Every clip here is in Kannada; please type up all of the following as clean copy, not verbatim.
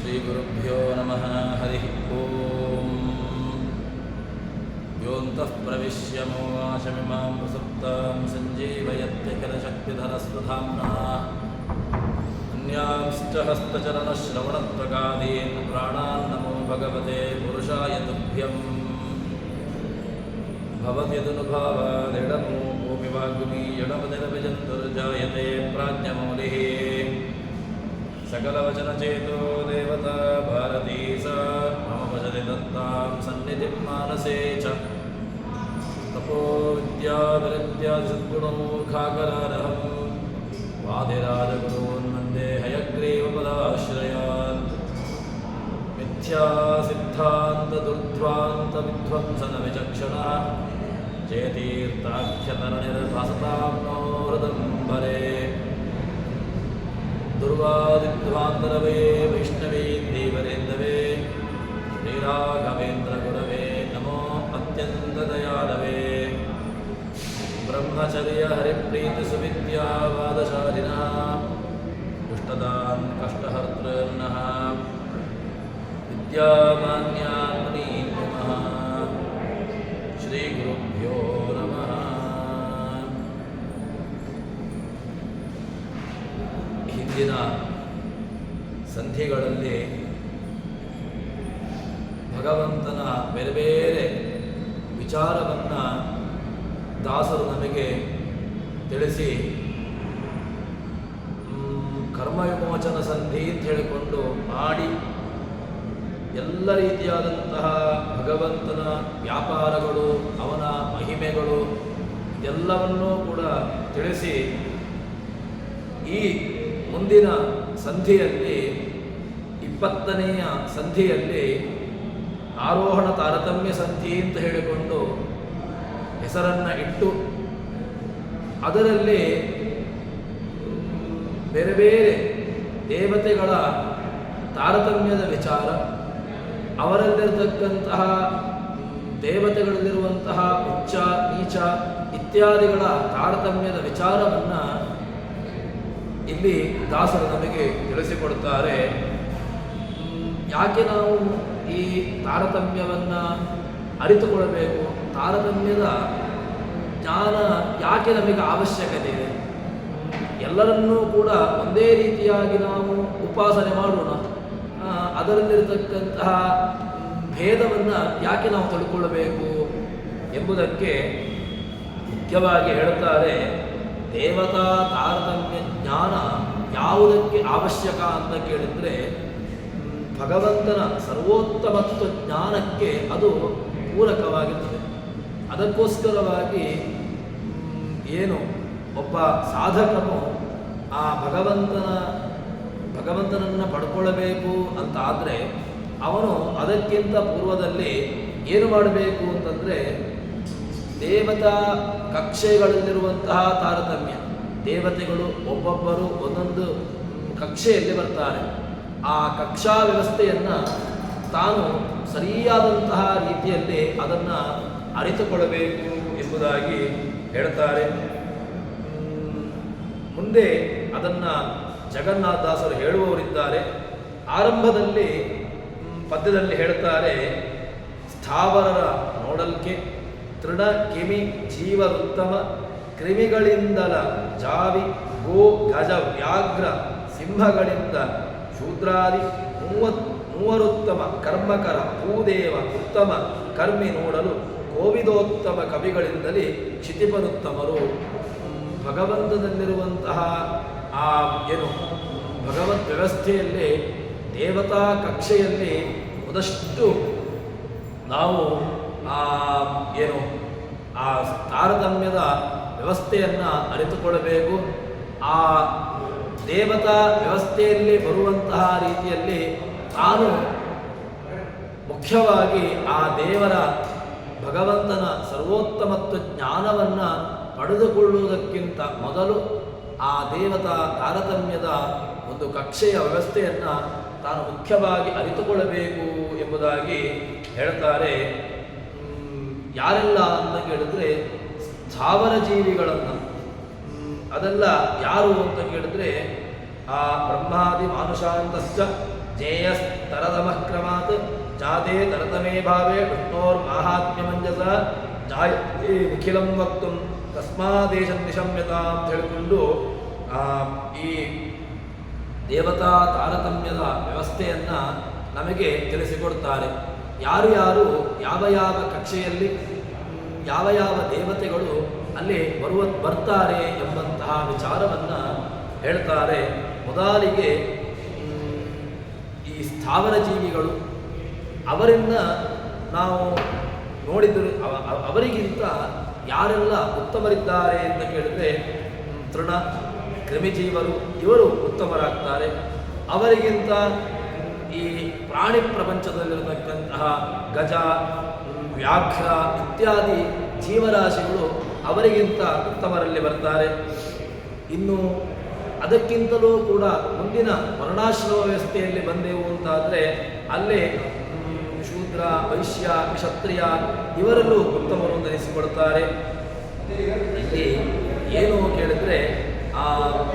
ಶ್ರೀಗುರುಭ್ಯೋ ನಮಃ ಹರಿ ಓಂ ಯೋಂತಃ ಪ್ರವಿಶ್ಯ ಮೋವಾಚಮಿಮಾಂ ಪ್ರಸುಪ್ತಾಂ ಸಂಜೀವಯತ್ಯಖಿಲಶಕ್ತಿಧರಸ್ವಧಾಮ್ನಃ ಅನ್ಯಾಂಶ್ಚ ಹಸ್ತಚರಣಶ್ರವಣತ್ವಗಾದೀನ್ ಪ್ರಾಣಾನ್ ನಮೋ ಭಗವತೆ ಪುರುಷಾಯ ತುಭ್ಯಂ ಭವತ್ಯದನುಭಾವಾದಿಡಮೋ ಭೂಮಿ ವಾಗ್ಮಿ ಯಡಮದಿರವಿಜಂತುರ್ಜಾಯತೆ ಪ್ರಾಜ್ಞಮೌಲಿಃ सकलवचनचेतो देवता भारती सा मम भजति दत्तां सन्निधिं मानसे च तपो विद्याविरत्यादिसद्गुणमूर्खाकरारहं वादिराजगुरून् वन्दे हयग्रीवपदाश्रयान् मिथ्यासिद्धान्तदुर्ध्वान्तविध्वंसनविचक्षणः जयतीर्थाख्यतरणिर्भासतां नो हृदम्बरे दुर्वादिध्वान्तरवे वैष्णवे देवरेन्दवे श्रीराघवेन्द्रगुरवे नमो अत्यन्तदयालवे ब्रह्मचर्य हरिप्रीतिसुविद्यावादशालिनः दुष्टदान् कष्टहर्तॄन्नः विद्यामान्यान् मुनीन् नमः श्रीगुरुभ्यो नमः। ಹಿಂದಿನ ಸಂಧಿಗಳಲ್ಲಿ ಭಗವಂತನ ಬೇರೆ ಬೇರೆ ವಿಚಾರವನ್ನು ದಾಸರು ನಮಗೆ ತಿಳಿಸಿ ಕರ್ಮವಿಮೋಚನ ಸಂಧಿ ಅಂತ ಹೇಳಿಕೊಂಡು ಮಾಡಿ ಎಲ್ಲ ರೀತಿಯಾದಂತಹ ಭಗವಂತನ ವ್ಯಾಪಾರಗಳು ಅವನ ಮಹಿಮೆಗಳು ಇದೆಲ್ಲವನ್ನೂ ಕೂಡ ತಿಳಿಸಿ ಈ ಮುಂದಿನ ಸಂಧಿಯಲ್ಲಿ 20ನೆಯ ಸಂಧಿಯಲ್ಲಿ ಆರೋಹಣ ತಾರತಮ್ಯ ಸಂಧಿ ಅಂತ ಹೇಳಿಕೊಂಡು ಹೆಸರನ್ನು ಇಟ್ಟು ಅದರಲ್ಲಿ ಬೇರೆ ಬೇರೆ ದೇವತೆಗಳ ತಾರತಮ್ಯದ ವಿಚಾರ, ಅವರಲ್ಲಿರತಕ್ಕಂತಹ ದೇವತೆಗಳಲ್ಲಿರುವಂತಹ ಉಚ್ಚ ನೀಚ ಇತ್ಯಾದಿಗಳ ತಾರತಮ್ಯದ ವಿಚಾರವನ್ನು ಇಲ್ಲಿ ದಾಸರು ನಮಗೆ ತಿಳಿಸಿಕೊಡುತ್ತಾರೆ. ಯಾಕೆ ನಾವು ಈ ತಾರತಮ್ಯವನ್ನು ಅರಿತುಕೊಳ್ಳಬೇಕು, ತಾರತಮ್ಯದ ಜ್ಞಾನ ಯಾಕೆ ನಮಗೆ ಅವಶ್ಯಕತೆ ಇದೆ, ಎಲ್ಲರನ್ನೂ ಕೂಡ ಒಂದೇ ರೀತಿಯಾಗಿ ನಾವು ಉಪಾಸನೆ ಮಾಡೋಣ, ಅದರಲ್ಲಿರತಕ್ಕಂತಹ ಭೇದವನ್ನು ಯಾಕೆ ನಾವು ತಿಳ್ಕೊಳ್ಳಬೇಕು ಎಂಬುದಕ್ಕೆ ಮುಖ್ಯವಾಗಿ ಹೇಳುತ್ತಾರೆ. ದೇವತಾ ತಾರತಮ್ಯ ಜ್ಞಾನ ಯಾವುದಕ್ಕೆ ಅವಶ್ಯಕ ಅಂತ ಕೇಳಿದರೆ ಭಗವಂತನ ಸರ್ವೋತ್ತಮತ್ವ ಜ್ಞಾನಕ್ಕೆ ಅದು ಪೂರಕವಾಗಿರ್ತದೆ. ಅದಕ್ಕೋಸ್ಕರವಾಗಿ ಏನು ಒಬ್ಬ ಸಾಧಕನು ಆ ಭಗವಂತನನ್ನು ಪಡ್ಕೊಳ್ಳಬೇಕು ಅಂತ ಆದರೆ ಅವನು ಅದಕ್ಕಿಂತ ಪೂರ್ವದಲ್ಲಿ ಏನು ಮಾಡಬೇಕು ಅಂತಂದರೆ ದೇವತಾ ಕಕ್ಷೆಗಳಲ್ಲಿರುವಂತಹ ತಾರತಮ್ಯ, ದೇವತೆಗಳು ಒಬ್ಬೊಬ್ಬರು ಒಂದೊಂದು ಕಕ್ಷೆಯಲ್ಲಿ ಬರ್ತಾರೆ. ಆ ಕಕ್ಷಾ ವ್ಯವಸ್ಥೆಯನ್ನು ತಾನು ಸರಿಯಾದಂತಹ ರೀತಿಯಲ್ಲಿ ಅದನ್ನು ಅರಿತುಕೊಳ್ಳಬೇಕು ಎಂಬುದಾಗಿ ಹೇಳ್ತಾರೆ. ಮುಂದೆ ಅದನ್ನು ಜಗನ್ನಾಥದಾಸರು ಹೇಳುವವರಿದ್ದಾರೆ. ಆರಂಭದಲ್ಲಿ ಪದ್ಯದಲ್ಲಿ ಹೇಳ್ತಾರೆ, ಸ್ಥಾವರರ ನೋಡಲ್ಕೆ ತೃಣ ಕಿಮಿ ಜೀವರುತ್ತಮ ಕ್ರಿಮಿಗಳಿಂದಲ ಜಾವಿ ಗೋ ಗಜ ವ್ಯಾಘ್ರ ಸಿಂಹಗಳಿಂದ ಶೂದ್ರಾದಿ ಮೂವರುತ್ತಮ ಕರ್ಮಕರ ಭೂದೇವ ಉತ್ತಮ ಕರ್ಮಿ ನೋಡಲು ಕೋವಿದೋತ್ತಮ ಕವಿಗಳಿಂದಲೇ ಕ್ಷಿತಿಪನುತ್ತಮರು. ಭಗವಂತನಲ್ಲಿರುವಂತಹ ಆ ಏನು ಭಗವದ್ ವ್ಯವಸ್ಥೆಯಲ್ಲಿ ದೇವತಾ ಕಕ್ಷೆಯಲ್ಲಿ ಒಂದಷ್ಟು ನಾವು ಏನು ಆ ತಾರತಮ್ಯದ ವ್ಯವಸ್ಥೆಯನ್ನು ಅರಿತುಕೊಳ್ಳಬೇಕು. ಆ ದೇವತಾ ವ್ಯವಸ್ಥೆಯಲ್ಲಿ ಬರುವಂತಹ ರೀತಿಯಲ್ಲಿ ತಾನು ಮುಖ್ಯವಾಗಿ ಆ ದೇವರ ಭಗವಂತನ ಸರ್ವೋತ್ತಮತ್ವ ಜ್ಞಾನವನ್ನು ಪಡೆದುಕೊಳ್ಳುವುದಕ್ಕಿಂತ ಮೊದಲು ಆ ದೇವತಾ ತಾರತಮ್ಯದ ಒಂದು ಕಕ್ಷೆಯ ವ್ಯವಸ್ಥೆಯನ್ನು ತಾನು ಮುಖ್ಯವಾಗಿ ಅರಿತುಕೊಳ್ಳಬೇಕು ಎಂಬುದಾಗಿ ಹೇಳ್ತಾರೆ. ಯಾರೆಲ್ಲ ಅಂತ ಕೇಳಿದ್ರೆ ಸ್ಥಾವರ ಜೀವಿಗಳನ್ನು, ಅದೆಲ್ಲ ಯಾರು ಅಂತ ಕೇಳಿದ್ರೆ ಆ ಬ್ರಹ್ಮಾದಿ ಮಾನುಷಾಂತಶ್ಚ ಜ್ಞೇಯಸ್ತರತಮಃಕ್ರಮಾತ್ ಜಾತೆ ತರತಮೇ ಭಾವೇ ವಿಷ್ಣೋರ್ಮಾಹಾತ್ಮ್ಯಮಂಜಸ ಜಾಯತೆ ನಿಖಿಲಂ ವಕ್ತುಂ ತಸ್ಮಾದೇಶ ನಿಶಮ್ಯತ ಅಂತ ಹೇಳಿಕೊಂಡು ಈ ದೇವತಾ ತಾರತಮ್ಯದ ವ್ಯವಸ್ಥೆಯನ್ನು ನಮಗೆ ತಿಳಿಸಿಕೊಡ್ತಾರೆ. ಯಾರು ಯಾರು ಯಾವ ಯಾವ ಕಕ್ಷೆಯಲ್ಲಿ ಯಾವ ಯಾವ ದೇವತೆಗಳು ಅಲ್ಲಿ ಬರ್ತಾರೆ ಎಂಬಂತಹ ವಿಚಾರವನ್ನು ಹೇಳ್ತಾರೆ. ಮೊದಲಿಗೆ ಈ ಸ್ಥಾವರ ಜೀವಿಗಳು ಅವರಿಂದ ನಾವು ನೋಡಿದರೆ ಅವರಿಗಿಂತ ಯಾರೆಲ್ಲ ಉತ್ತಮರಿದ್ದಾರೆ ಅಂತ ಕೇಳಿದರೆ ತೃಣ ಕ್ರಿಮಿಜೀವರು ಇವರು ಉತ್ತಮರಾಗ್ತಾರೆ. ಅವರಿಗಿಂತ ಈ ಪ್ರಾಣಿ ಪ್ರಪಂಚದಲ್ಲಿರತಕ್ಕಂತಹ ಗಜ ವ್ಯಾಘ್ರ ಇತ್ಯಾದಿ ಜೀವರಾಶಿಗಳು ಅವರಿಗಿಂತ ಉತ್ತಮರಲ್ಲಿ ಬರ್ತಾರೆ. ಇನ್ನು ಅದಕ್ಕಿಂತಲೂ ಕೂಡ ಮುಂದಿನ ವರ್ಣಾಶ್ರಮ ವ್ಯವಸ್ಥೆಯಲ್ಲಿ ಬಂದೆವು ಅಂತಾದರೆ ಅಲ್ಲೇ ಶೂದ್ರ ವೈಶ್ಯ ಕ್ಷತ್ರಿಯ ಇವರಲ್ಲೂ ಉತ್ತಮರು ಅಂತ ಅನಿಸಿಕೊಡ್ತಾರೆ. ಇಲ್ಲಿ ಏನು ಕೇಳಿದರೆ ಆ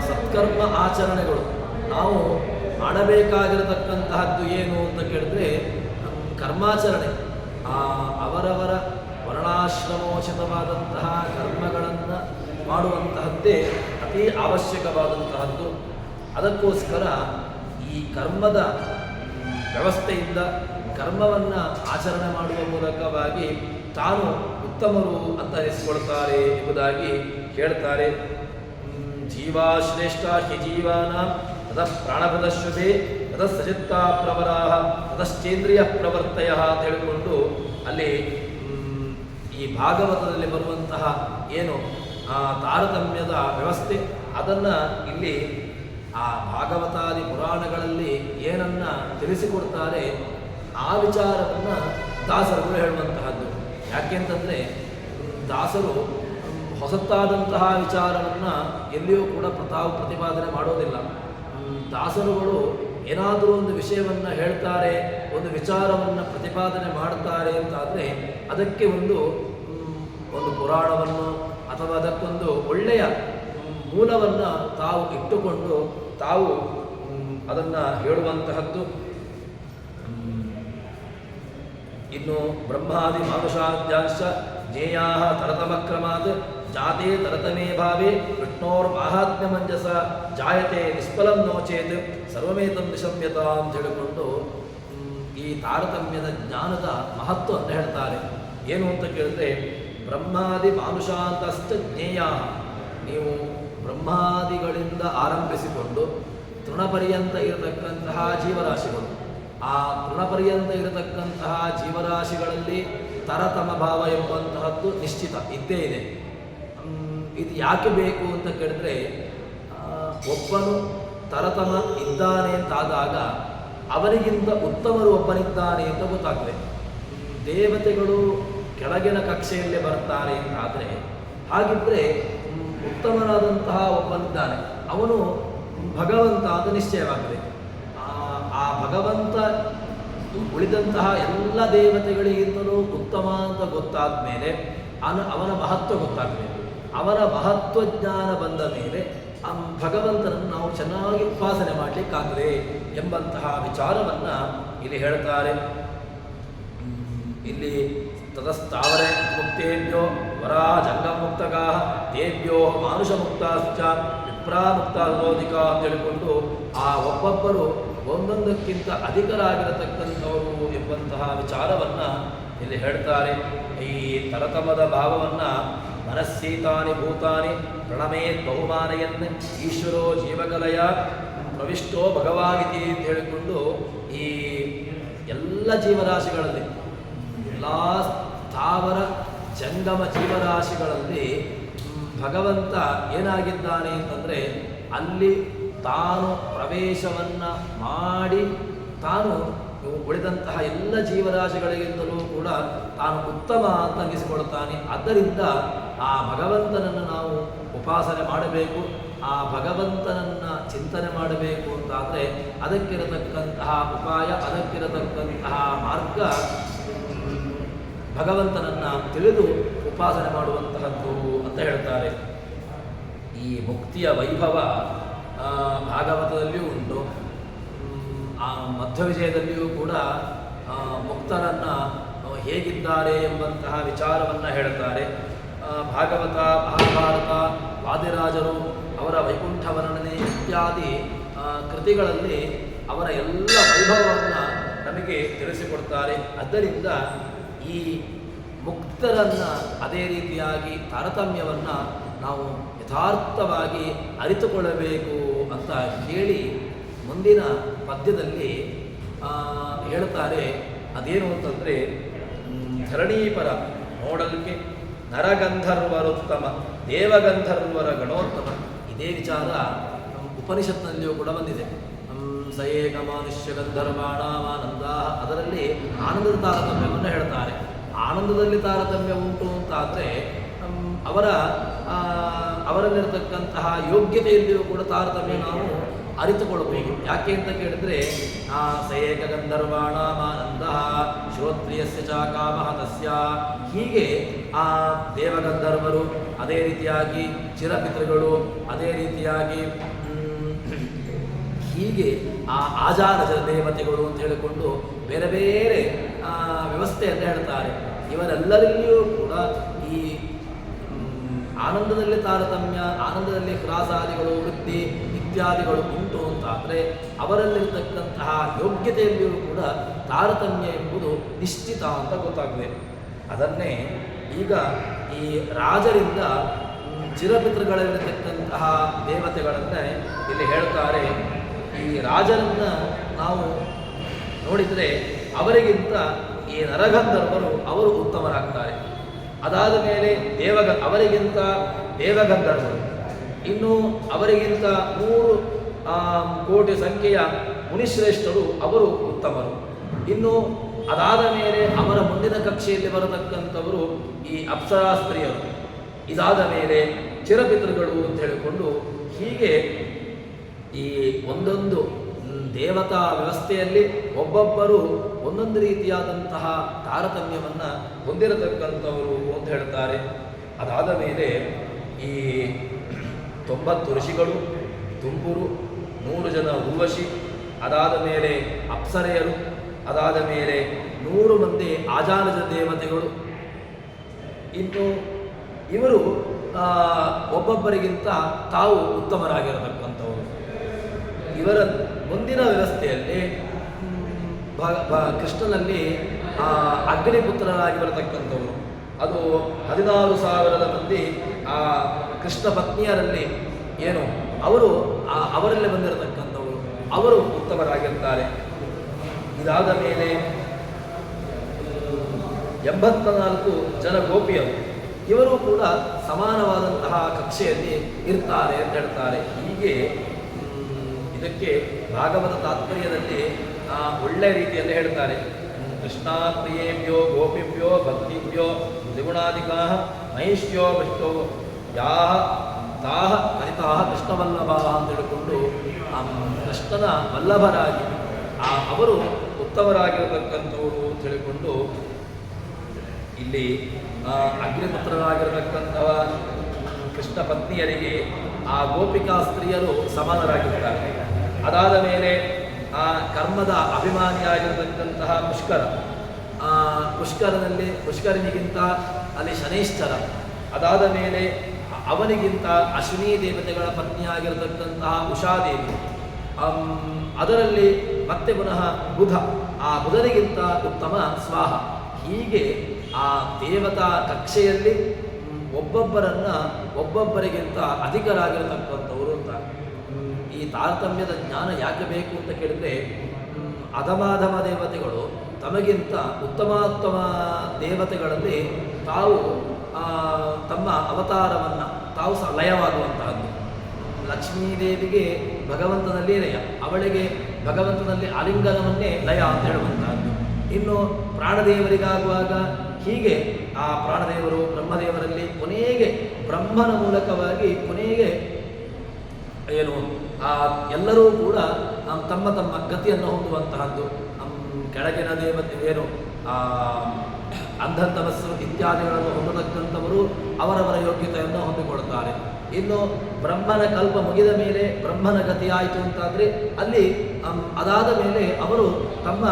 ಸತ್ಕರ್ಮ ಆಚರಣೆಗಳು ನಾವು ಮಾಡಬೇಕಾಗಿರತಕ್ಕಂತಹದ್ದು ಏನು ಅಂತ ಕೇಳಿದ್ರೆ ಕರ್ಮಾಚರಣೆ, ಅವರವರ ವರ್ಣಾಶ್ರಮೋಚಿತವಾದಂತಹ ಕರ್ಮಗಳನ್ನು ಮಾಡುವಂತಹದ್ದೇ ಅತಿ ಅವಶ್ಯಕವಾದಂತಹದ್ದು. ಅದಕ್ಕೋಸ್ಕರ ಈ ಕರ್ಮದ ವ್ಯವಸ್ಥೆಯಿಂದ ಕರ್ಮವನ್ನು ಆಚರಣೆ ಮಾಡುವ ಮೂಲಕವಾಗಿ ತಾನು ಉತ್ತಮರು ಅಂತ ಅನಿಸಿಕೊಳ್ತಾರೆ ಎಂಬುದಾಗಿ ಹೇಳ್ತಾರೆ. ಜೀವಾಶ್ರೇಷ್ಠ ಹಿ ಜೀವಾನಾಂ ತತಃ ಪ್ರಾಣಪದಶ್ವತೆ ತತಃ ಸಚಿತ್ತಾ ಪ್ರವರಾಹ ತತಶ್ಚೇಂದ್ರಿಯ ಪ್ರವರ್ತಯ ಅಂತ ಹೇಳಿಕೊಂಡು ಅಲ್ಲಿ ಈ ಭಾಗವತದಲ್ಲಿ ಬರುವಂತಹ ಏನು ತಾರತಮ್ಯದ ವ್ಯವಸ್ಥೆ ಅದನ್ನು ಇಲ್ಲಿ ಆ ಭಾಗವತಾದಿ ಪುರಾಣಗಳಲ್ಲಿ ಏನನ್ನ ತಿಳಿಸಿಕೊಡ್ತಾರೆ ಆ ವಿಚಾರವನ್ನು ದಾಸರುಗಳು ಹೇಳುವಂತಹದ್ದು. ಯಾಕೆಂತಂದರೆ ದಾಸರು ಹೊಸತಾದಂತಹ ವಿಚಾರವನ್ನು ಎಲ್ಲಿಯೂ ಕೂಡ ಪ್ರತಿಪಾದನೆ ಮಾಡೋದಿಲ್ಲ. ದಾಸರುಗಳು ಏನಾದರೂ ಒಂದು ವಿಷಯವನ್ನು ಹೇಳ್ತಾರೆ, ಒಂದು ವಿಚಾರವನ್ನು ಪ್ರತಿಪಾದನೆ ಮಾಡ್ತಾರೆ ಅಂತಾದರೆ ಅದಕ್ಕೆ ಒಂದು ಪುರಾಣವನ್ನು ಅಥವಾ ಅದಕ್ಕೊಂದು ಒಳ್ಳೆಯ ಮೂಲವನ್ನು ತಾವು ಇಟ್ಟುಕೊಂಡು ತಾವು ಅದನ್ನು ಹೇಳುವಂತಹದ್ದು. ಇನ್ನು ಬ್ರಹ್ಮಾದಿ ಮಾನುಷಾದ್ಯಾಂಶ ಜ್ಞೇಯಾ ತರತಮಕ್ರಮಾತ್ ಜಾತೆ ತರತಮೇ ಭಾವೇ ವಿಷ್ಣೋರ್ಮಾಹಾತ್ಮ್ಯಮಂಜಸ ಜಾಯತೆ ನಿಷ್ಫಲಂ ನೋಚೇತ್ ಸರ್ವಮೇತಂ ನಿಶಮ್ಯತ ಅಂತ ಹೇಳಿಕೊಂಡು ಈ ತಾರತಮ್ಯದ ಜ್ಞಾನದ ಮಹತ್ವವನ್ನು ಹೇಳ್ತಾರೆ. ಏನು ಅಂತ ಕೇಳಿದ್ರೆ ಬ್ರಹ್ಮಾದಿ ಮಾನುಷಾಂತಶ್ಚ ಜ್ಞೇಯಾ, ನೀವು ಬ್ರಹ್ಮಾದಿಗಳಿಂದ ಆರಂಭಿಸಿಕೊಂಡು ತೃಣಪರ್ಯಂತ ಇರತಕ್ಕಂತಹ ಜೀವರಾಶಿಗಳು, ಆ ತೃಣಪರ್ಯಂತ ಇರತಕ್ಕಂತಹ ಜೀವರಾಶಿಗಳಲ್ಲಿ ತರತಮ ಭಾವ ಎಂಬಂತಹದ್ದು ನಿಶ್ಚಿತ ಇದ್ದೇ ಇದೆ. ಇದು ಯಾಕೆ ಬೇಕು ಅಂತ ಕೇಳಿದ್ರೆ ಒಬ್ಬನು ತರತಮ ಇದ್ದಾನೆ ಅಂತಾದಾಗ ಅವರಿಗಿಂತ ಉತ್ತಮರು ಒಬ್ಬನಿದ್ದಾನೆ ಅಂತ ಗೊತ್ತಾಗ್ತದೆ. ದೇವತೆಗಳು ಕೆಳಗಿನ ಕಕ್ಷೆಯಲ್ಲೇ ಬರ್ತಾರೆ ಅಂತಾದರೆ ಹಾಗಿದ್ದರೆ ಉತ್ತಮನಾದಂತಹ ಒಬ್ಬನಿದ್ದಾನೆ, ಅವನು ಭಗವಂತ ಅಂತ ನಿಶ್ಚಯವಾಗಿದೆ. ಆ ಭಗವಂತ ಉಳಿದಂತಹ ಎಲ್ಲ ದೇವತೆಗಳಿಗಿಂತಲೂ ಉತ್ತಮ ಅಂತ ಗೊತ್ತಾದ ಮೇಲೆ ಅವನ ಮಹತ್ವ ಗೊತ್ತಾಗಬೇಕು. ಅವನ ಮಹತ್ವ ಜ್ಞಾನ ಬಂದ ಮೇಲೆ ಆ ಭಗವಂತನನ್ನು ನಾವು ಚೆನ್ನಾಗಿ ಉಪಾಸನೆ ಮಾಡಲಿಕ್ಕಾಗದೆ ಎಂಬಂತಹ ವಿಚಾರವನ್ನು ಇಲ್ಲಿ ಹೇಳ್ತಾರೆ. ಇಲ್ಲಿ ತತಸ್ಥಾವರೆ ಮುಕ್ತೇಭ್ಯೋ ವರಾ ಜಂಗಮುಕ್ತಕಾ ತೇಭ್ಯೋ ಮಾನುಷ ಮುಕ್ತಾಶ್ಚ ವಿಪ್ರಾಮುಕ್ತಾಧಿಕ ಅಂತ ಹೇಳಿಕೊಂಡು ಆ ಒಬ್ಬೊಬ್ಬರು ಒಂದೊಂದಕ್ಕಿಂತ ಅಧಿಕರಾಗಿರತಕ್ಕಂಥವರು ಎಂಬಂತಹ ವಿಚಾರವನ್ನು ಇಲ್ಲಿ ಹೇಳ್ತಾರೆ. ಈ ತರತಮದ ಭಾವವನ್ನು ಮನಸ್ಸೀತಾನಿ ಭೂತಾನಿ ಪ್ರಣಮೇತ್ ಬಹುಮಾನಯನ್ ಈಶ್ವರೋ ಜೀವಕಲಯ ಪ್ರವಿಷ್ಟೋ ಭಗವಾನಿತಿ ಅಂತ ಹೇಳಿಕೊಂಡು ಈ ಎಲ್ಲ ಜೀವರಾಶಿಗಳಲ್ಲಿ ಎಲ್ಲ ಸ್ಥಾವರ ಜಂಗಮ ಜೀವರಾಶಿಗಳಲ್ಲಿ ಭಗವಂತ ಏನಾಗಿದ್ದಾನೆ ಅಂತಂದರೆ ಅಲ್ಲಿ ತಾನು ಪ್ರವೇಶವನ್ನು ಮಾಡಿ ತಾನು ಉಳಿದಂತಹ ಎಲ್ಲ ಜೀವರಾಶಿಗಳಿಗಿಂತಲೂ ಕೂಡ ತಾನು ಉತ್ತಮ ಅಂತ ಅನ್ನಿಸಿಕೊಳ್ತಾನೆ. ಆದ್ದರಿಂದ ಆ ಭಗವಂತನನ್ನು ನಾವು ಉಪಾಸನೆ ಮಾಡಬೇಕು, ಆ ಭಗವಂತನನ್ನು ಚಿಂತನೆ ಮಾಡಬೇಕು ಅಂತಾದರೆ ಅದಕ್ಕಿರತಕ್ಕಂತಹ ಉಪಾಯ, ಅದಕ್ಕಿರತಕ್ಕಂತಹ ಮಾರ್ಗ ಭಗವಂತನನ್ನು ತಿಳಿದು ಉಪಾಸನೆ ಮಾಡುವಂತಹದ್ದು ಅಂತ ಹೇಳ್ತಾರೆ. ಈ ಮುಕ್ತಿಯ ವೈಭವ ಭಾಗವತದಲ್ಲಿಯೂ ಉಂಟು. ಆ ಆ ಮಧ್ವವಿಜಯದಲ್ಲಿಯೂ ಕೂಡ ಮುಕ್ತರನ್ನು ಹೇಗಿದ್ದಾರೆ ಎಂಬಂತಹ ವಿಚಾರವನ್ನು ಹೇಳುತ್ತಾರೆ. ಭಾಗವತ, ಮಹಾಭಾರತ, ವಾದಿರಾಜರು ಅವರ ವೈಕುಂಠ ವರ್ಣನೆ ಇತ್ಯಾದಿ ಕೃತಿಗಳಲ್ಲಿ ಅವರ ಎಲ್ಲ ವೈಭವವನ್ನು ನಮಗೆ ತಿಳಿಸಿಕೊಡ್ತಾರೆ. ಆದ್ದರಿಂದ ಈ ಮುಕ್ತರನ್ನು ಅದೇ ರೀತಿಯಾಗಿ ತಾರತಮ್ಯವನ್ನು ನಾವು ಯಥಾರ್ಥವಾಗಿ ಅರಿತುಕೊಳ್ಳಬೇಕು ಅಂತ ಹೇಳಿ ಮುಂದಿನ ಪದ್ಯದಲ್ಲಿ ಹೇಳ್ತಾರೆ. ಅದೇನು ಅಂತಂದರೆ, ಧರಣೀಪರ ನೋಡಲಿಕ್ಕೆ ನರಗಂಧರ್ವರುತ್ತಮ, ದೇವಗಂಧರ್ವರ ಗಣೋತ್ತಮ. ಇದೇ ವಿಚಾರ ಉಪನಿಷತ್ನಲ್ಲಿಯೂ ಕೂಡ ಬಂದಿದೆ. ಸಯೇಕ ಮನುಷ್ಯ ಗಂಧರ್ವಾಣಾನಂದ, ಅದರಲ್ಲಿ ಆನಂದದ ತಾರತಮ್ಯವನ್ನು ಹೇಳ್ತಾರೆ. ಆನಂದದಲ್ಲಿ ತಾರತಮ್ಯ ಉಂಟು ಅಂತಾದರೆ ಅವರಲ್ಲಿರತಕ್ಕಂತಹ ಯೋಗ್ಯತೆಯಲ್ಲಿಯೂ ಕೂಡ ತಾರತಮ್ಯ ನಾವು ಅರಿತುಕೊಳ್ಳಬಹುದು. ಯಾಕೆ ಅಂತ ಕೇಳಿದರೆ, ಸಯೇಕ ಗಂಧರ್ವಾಣಾನಂದ ಶ್ರೋತ್ರಿಯಸ್ಯ ಚ ಕಾಮಃ ತಸ್ಯ, ಹೀಗೆ ಆ ದೇವಗಂಧರ್ವರು, ಅದೇ ರೀತಿಯಾಗಿ ಚಿರಪಿತೃಗಳು, ಅದೇ ರೀತಿಯಾಗಿ ಹೀಗೆ ಆ ಆಜಾನಜ ದೇವತೆಗಳು ಅಂತ ಹೇಳಿಕೊಂಡು ಬೇರೆ ಬೇರೆ ವ್ಯವಸ್ಥೆಯನ್ನು ಹೇಳ್ತಾರೆ. ಇವರೆಲ್ಲರಲ್ಲಿಯೂ ಕೂಡ ಈ ಆನಂದದಲ್ಲಿ ತಾರತಮ್ಯ, ಆನಂದದಲ್ಲಿ ಹ್ರಾಸಾದಿಗಳು, ವೃತ್ತಿ ಇತ್ಯಾದಿಗಳು ಉಂಟು ಅಂತಾದರೆ ಅವರಲ್ಲಿರ್ತಕ್ಕಂತಹ ಯೋಗ್ಯತೆಯಲ್ಲಿಯೂ ಕೂಡ ತಾರತಮ್ಯ ಎಂಬುದು ನಿಶ್ಚಿತ ಅಂತ ಗೊತ್ತಾಗಿದೆ. ಅದನ್ನೇ ಈಗ ಈ ರಾಜರಿಂದ ಚಿರಪಿತೃಗಳಲ್ಲಿರತಕ್ಕಂತಹ ದೇವತೆಗಳನ್ನೇ ಇಲ್ಲಿ ಹೇಳ್ತಾರೆ. ಈ ರಾಜರನ್ನು ನಾವು ನೋಡಿದರೆ ಅವರಿಗಿಂತ ಈ ನರಗಂಧರ್ವರು ಅವರು ಉತ್ತಮರಾಗ್ತಾರೆ. ಅದಾದ ಮೇಲೆ ಅವರಿಗಿಂತ ದೇವಗಂಧರ್ವರು, ಇನ್ನು ಅವರಿಗಿಂತ 100 ಕೋಟಿ ಸಂಖ್ಯೆಯ ಮುನಿಶ್ರೇಷ್ಠರು ಅವರು ಉತ್ತಮರು. ಇನ್ನು ಅದಾದ ಮೇಲೆ ಅವರ ಮುಂದಿನ ಕಕ್ಷೆಯಲ್ಲಿ ಬರತಕ್ಕಂಥವರು ಈ ಅಪ್ಸರಾಸ್ತ್ರೀಯರು. ಇದಾದ ಮೇಲೆ ಚಿರಪಿತೃಗಳು ಅಂತ ಹೇಳಿಕೊಂಡು ಹೀಗೆ ಈ ಒಂದೊಂದು ದೇವತಾ ವ್ಯವಸ್ಥೆಯಲ್ಲಿ ಒಬ್ಬೊಬ್ಬರು ಒಂದೊಂದು ರೀತಿಯಾದಂತಹ ತಾರತಮ್ಯವನ್ನು ಹೊಂದಿರತಕ್ಕಂಥವರು ಅಂತ ಹೇಳ್ತಾರೆ. ಅದಾದ ಮೇಲೆ ಈ 90 ಋಷಿಗಳು, ತುಂಬುರು, 100 ಜನ ಉರ್ವಶಿ, ಅದಾದ ಮೇಲೆ ಅಪ್ಸರೆಯರು, ಅದಾದ ಮೇಲೆ 100 ಮಂದಿ ಆಜಾನಜ ದೇವತೆಗಳು. ಇನ್ನು ಇವರು ಒಬ್ಬೊಬ್ಬರಿಗಿಂತ ತಾವು ಉತ್ತಮರಾಗಿರತಕ್ಕಂಥವರು. ಇವರ ಮುಂದಿನ ವ್ಯವಸ್ಥೆಯಲ್ಲಿ ಕೃಷ್ಣನಲ್ಲಿ ಅಗ್ನಿಪುತ್ರರಾಗಿ ಬರತಕ್ಕಂಥವರು, ಅದು 16,000 ಮಂದಿ ಆ ಕೃಷ್ಣ ಪತ್ನಿಯರಲ್ಲಿ ಏನು ಅವರು ಅವರಲ್ಲೇ ಬಂದಿರತಕ್ಕಂಥವರು, ಅವರು ಉತ್ತಮರಾಗಿರ್ತಾರೆ. ಇದಾದ ಮೇಲೆ 84 ಜನ ಗೋಪಿಯರು, ಇವರು ಕೂಡ ಸಮಾನವಾದಂತಹ ಕಕ್ಷೆಯಲ್ಲಿ ಇರ್ತಾರೆ ಅಂತ ಹೇಳ್ತಾರೆ. ಹೀಗೆ ಇದಕ್ಕೆ ಭಾಗವತ ತಾತ್ಪರ್ಯದಲ್ಲಿ ಒಳ್ಳೆಯ ರೀತಿಯಲ್ಲಿ ಹೇಳ್ತಾರೆ. ಕೃಷ್ಣಾತ್ರಿಯೇಭ್ಯೋ ಗೋಪಿಭ್ಯೋ ಭಕ್ತಿಭ್ಯೋ ತ್ರಿಗುಣಾಧಿಕಾ ಮಹಿಷ್ಯೋ ವಿಷ್ಟೋ ಯಾಹ ತಾಹ ಕಲಿತಾಹ ಕೃಷ್ಣವಲ್ಲಭ ಅಂತ ಹೇಳಿಕೊಂಡು ಕೃಷ್ಣನ ವಲ್ಲಭರಾಗಿ ಅವರು ಉತ್ತಮರಾಗಿರತಕ್ಕಂಥವರು ಅಂತ ಹೇಳಿಕೊಂಡು ಇಲ್ಲಿ ಅಗ್ನಿಪುತ್ರರಾಗಿರತಕ್ಕಂಥವ ಕೃಷ್ಣ ಪತ್ನಿಯರಿಗೆ ಆ ಗೋಪಿಕಾ ಸ್ತ್ರೀಯರು ಸಮಾನರಾಗಿರ್ತಾರೆ. ಅದಾದ ಮೇಲೆ ಆ ಕರ್ಮದ ಅಭಿಮಾನಿಯಾಗಿರತಕ್ಕಂತಹ ಪುಷ್ಕರನಿಗಿಂತ ಅಲ್ಲಿ ಶನೈಶ್ಚರ, ಅದಾದ ಮೇಲೆ ಅವನಿಗಿಂತ ಅಶ್ವಿನಿ ದೇವತೆಗಳ ಪತ್ನಿಯಾಗಿರತಕ್ಕಂತಹ ಉಷಾದೇವಿ, ಅದರಲ್ಲಿ ಮತ್ತೆ ಪುನಃ ಬುಧ, ಆ ಬುಧನಿಗಿಂತ ಉತ್ತಮ ಸ್ವಾಹ. ಹೀಗೆ ಆ ದೇವತಾ ಕಕ್ಷೆಯಲ್ಲಿ ಒಬ್ಬೊಬ್ಬರಿಗಿಂತ ಅಧಿಕರಾಗಿರತಕ್ಕಂಥವರು ಅಂತ. ಈ ತಾರತಮ್ಯದ ಜ್ಞಾನ ಯಾಕೆ ಬೇಕು ಅಂತ ಕೇಳಿದರೆ, ಅಧಮಾಧಮ ದೇವತೆಗಳು ತಮಗಿಂತ ಉತ್ತಮ ದೇವತೆಗಳಲ್ಲಿ ತಾವು ತಮ್ಮ ಅವತಾರವನ್ನು ತಾವು ಲಯವಾಗುವಂತಹದ್ದು. ಲಕ್ಷ್ಮೀದೇವಿಗೆ ಭಗವಂತನಲ್ಲಿ ಲಯ, ಅವಳಿಗೆ ಭಗವಂತನಲ್ಲಿ ಆಲಿಂಗನವನ್ನೇ ಲಯ ಅಂತ ಹೇಳುವಂತಹದ್ದು. ಇನ್ನು ಪ್ರಾಣದೇವರಿಗಾಗುವಾಗ ಹೀಗೆ ಆ ಪ್ರಾಣದೇವರು ಬ್ರಹ್ಮದೇವರಲ್ಲಿ ಕೊನೆಗೆ ಬ್ರಹ್ಮನ ಮೂಲಕವಾಗಿ ಕೊನೆಗೆ ಏನು ಎಲ್ಲರೂ ಕೂಡ ತಮ್ಮ ತಮ್ಮ ಗತಿಯನ್ನು ಹೊಂದುವಂತಹದ್ದು. ಕೆಳಗಿನ ದೇವತೆ ಏನು ಅಂಧಂತಮಸ್ಸು ಇತ್ಯಾದಿಗಳನ್ನು ಹೊಂದತಕ್ಕಂಥವರು ಅವರವರ ಯೋಗ್ಯತೆಯನ್ನು ಹೊಂದಿಕೊಳ್ತಾರೆ. ಇನ್ನು ಬ್ರಹ್ಮನ ಕಲ್ಪ ಮುಗಿದ ಮೇಲೆ ಬ್ರಹ್ಮನ ಗತಿ ಆಯಿತು ಅಂತಾದರೆ ಅಲ್ಲಿ ಅದಾದ ಮೇಲೆ ಅವರು ತಮ್ಮ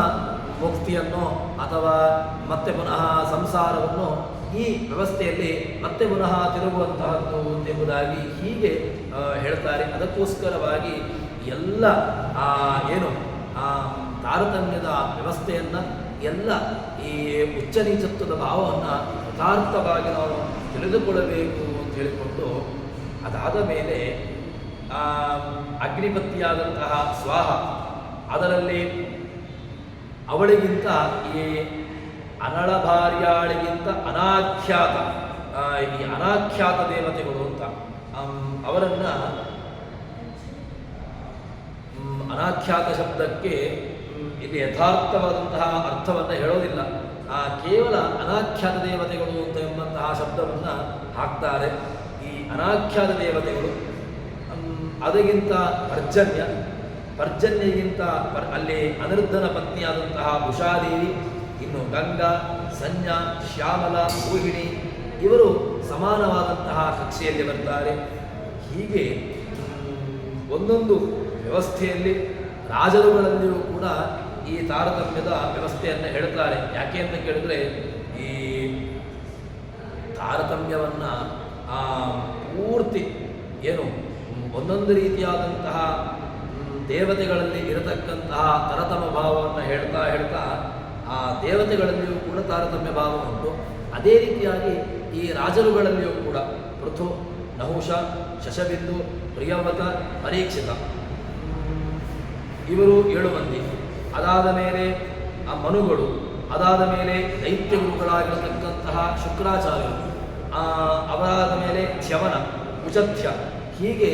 ಮುಕ್ತಿಯನ್ನು ಅಥವಾ ಮತ್ತೆ ಪುನಃ ಸಂಸಾರವನ್ನು ಈ ವ್ಯವಸ್ಥೆಯಲ್ಲಿ ಮತ್ತೆ ಪುನಃ ತಿರುಗುವಂತಹದ್ದು ಎಂಬುದಾಗಿ ಹೀಗೆ ಹೇಳ್ತಾರೆ. ಅದಕ್ಕೋಸ್ಕರವಾಗಿ ಎಲ್ಲ ಏನು ತಾರತಮ್ಯದ ವ್ಯವಸ್ಥೆಯನ್ನು ಎಲ್ಲ ಈ ಉಚ್ಚ ನೀಚತ್ವದ ಭಾವವನ್ನು ಯಥಾರ್ಥವಾಗಿ ನಾವು ತಿಳಿದುಕೊಳ್ಳಬೇಕು ಅಂತ ಹೇಳಿಕೊಂಡು ಅದಾದ ಮೇಲೆ ಅಗ್ನಿಪತಿಯಾದಂತಹ ಸ್ವಾಹ ಅದರಲ್ಲಿ ಅವಳಿಗಿಂತ ಈ ಅನಳಭಾರ್ಯಾಳಿಗಿಂತ ಅನಾಖ್ಯಾತ ಈ ಅನಾಖ್ಯಾತ ದೇವತೆಗಳು ಅಂತ ಅವರನ್ನು ಅನಾಖ್ಯಾತ ಶಬ್ದಕ್ಕೆ ಇಲ್ಲಿ ಯಥಾರ್ಥವಾದಂತಹ ಅರ್ಥವನ್ನು ಹೇಳೋದಿಲ್ಲ. ಕೇವಲ ಅನಾಖ್ಯಾತ ದೇವತೆಗಳು ಅಂತ ಎಂಬಂತಹ ಶಬ್ದವನ್ನು ಹಾಕ್ತಾರೆ. ಈ ಅನಾಖ್ಯಾತ ದೇವತೆಗಳು ಅದಕ್ಕಿಂತ ಪರ್ಜನ್ಯಗಿಂತ ಅಲ್ಲಿ ಅನಿರುದ್ಧನ ಪತ್ನಿಯಾದಂತಹ ಉಷಾದೇವಿ, ಇನ್ನು ಗಂಗಾ, ಸಂಜ್ಞಾ, ಶ್ಯಾಮಲ, ರೋಹಿಣಿ ಇವರು ಸಮಾನವಾದಂತಹ ಕಕ್ಷೆಯಲ್ಲಿ ಬರ್ತಾರೆ. ಹೀಗೆ ಒಂದೊಂದು ವ್ಯವಸ್ಥೆಯಲ್ಲಿ ರಾಜರುಗಳಲ್ಲಿಯೂ ಕೂಡ ಈ ತಾರತಮ್ಯದ ವ್ಯವಸ್ಥೆಯನ್ನು ಹೇಳ್ತಾರೆ. ಯಾಕೆ ಅಂತ ಕೇಳಿದ್ರೆ ಈ ತಾರತಮ್ಯವನ್ನು ಪೂರ್ತಿ ಏನು ಒಂದೊಂದು ರೀತಿಯಾದಂತಹ ದೇವತೆಗಳಲ್ಲಿ ಇರತಕ್ಕಂತಹ ತರತಮ ಭಾವವನ್ನು ಹೇಳ್ತಾ ಆ ದೇವತೆಗಳಲ್ಲಿಯೂ ಕೂಡ ತಾರತಮ್ಯ ಭಾವ ಉಂಟು. ಅದೇ ರೀತಿಯಾಗಿ ಈ ರಾಜರುಗಳಲ್ಲಿಯೂ ಕೂಡ ಪೃಥು, ನಹುಷ, ಶಶಬಿಂದು, ಪ್ರಿಯವತ, ಪರೀಕ್ಷಿತ ಇವರು 7 ಮಂದಿ. ಅದಾದ ಮೇಲೆ ಆ ಮನುಗಳು, ಅದಾದ ಮೇಲೆ ದೈತ್ಯ ಗುರುಗಳಾಗಿರತಕ್ಕಂತಹ ಶುಕ್ರಾಚಾರ್ಯರು, ಅವರಾದ ಮೇಲೆ ಚ್ಯವನ, ಕುಚಥ್ಯ, ಹೀಗೆ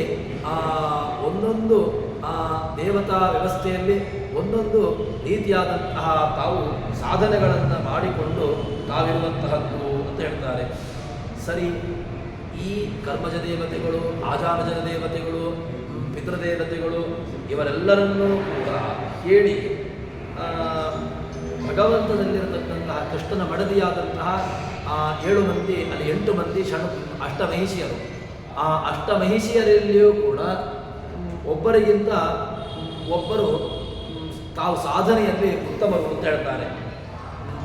ಒಂದೊಂದು ದೇವತಾ ವ್ಯವಸ್ಥೆಯಲ್ಲಿ ಒಂದೊಂದು ರೀತಿಯಾದಂತಹ ತಾವು ಸಾಧನೆಗಳನ್ನು ಮಾಡಿಕೊಂಡು ತಾವಿರುವಂತಹದ್ದು ಅಂತ ಹೇಳ್ತಾರೆ. ಸರಿ, ಈ ಕರ್ಮಜ ದೇವತೆಗಳು, ಆಜಾನಜನ ದೇವತೆಗಳು, ಪಿತೃದೇವತೆಗಳು ಇವರೆಲ್ಲರನ್ನೂ ಕೂಡ ಹೇಳಿ ಭಗವಂತನಲ್ಲಿರತಕ್ಕಂತಹ ಕೃಷ್ಣನ ಮಡದಿಯಾದಂತಹ 7 ಮಂದಿ, ಅಲ್ಲಿ 8 ಮಂದಿ ಅಷ್ಟಮಹಿಷಿಯರು. ಆ ಅಷ್ಟಮಹಿಷಿಯರಲ್ಲಿಯೂ ಕೂಡ ಒಬ್ಬರಿಗಿಂತ ಒಬ್ಬರು ತಾವು ಸಾಧನೆಯಲ್ಲಿ ಉತ್ತಮರು ಅಂತ ಹೇಳ್ತಾರೆ.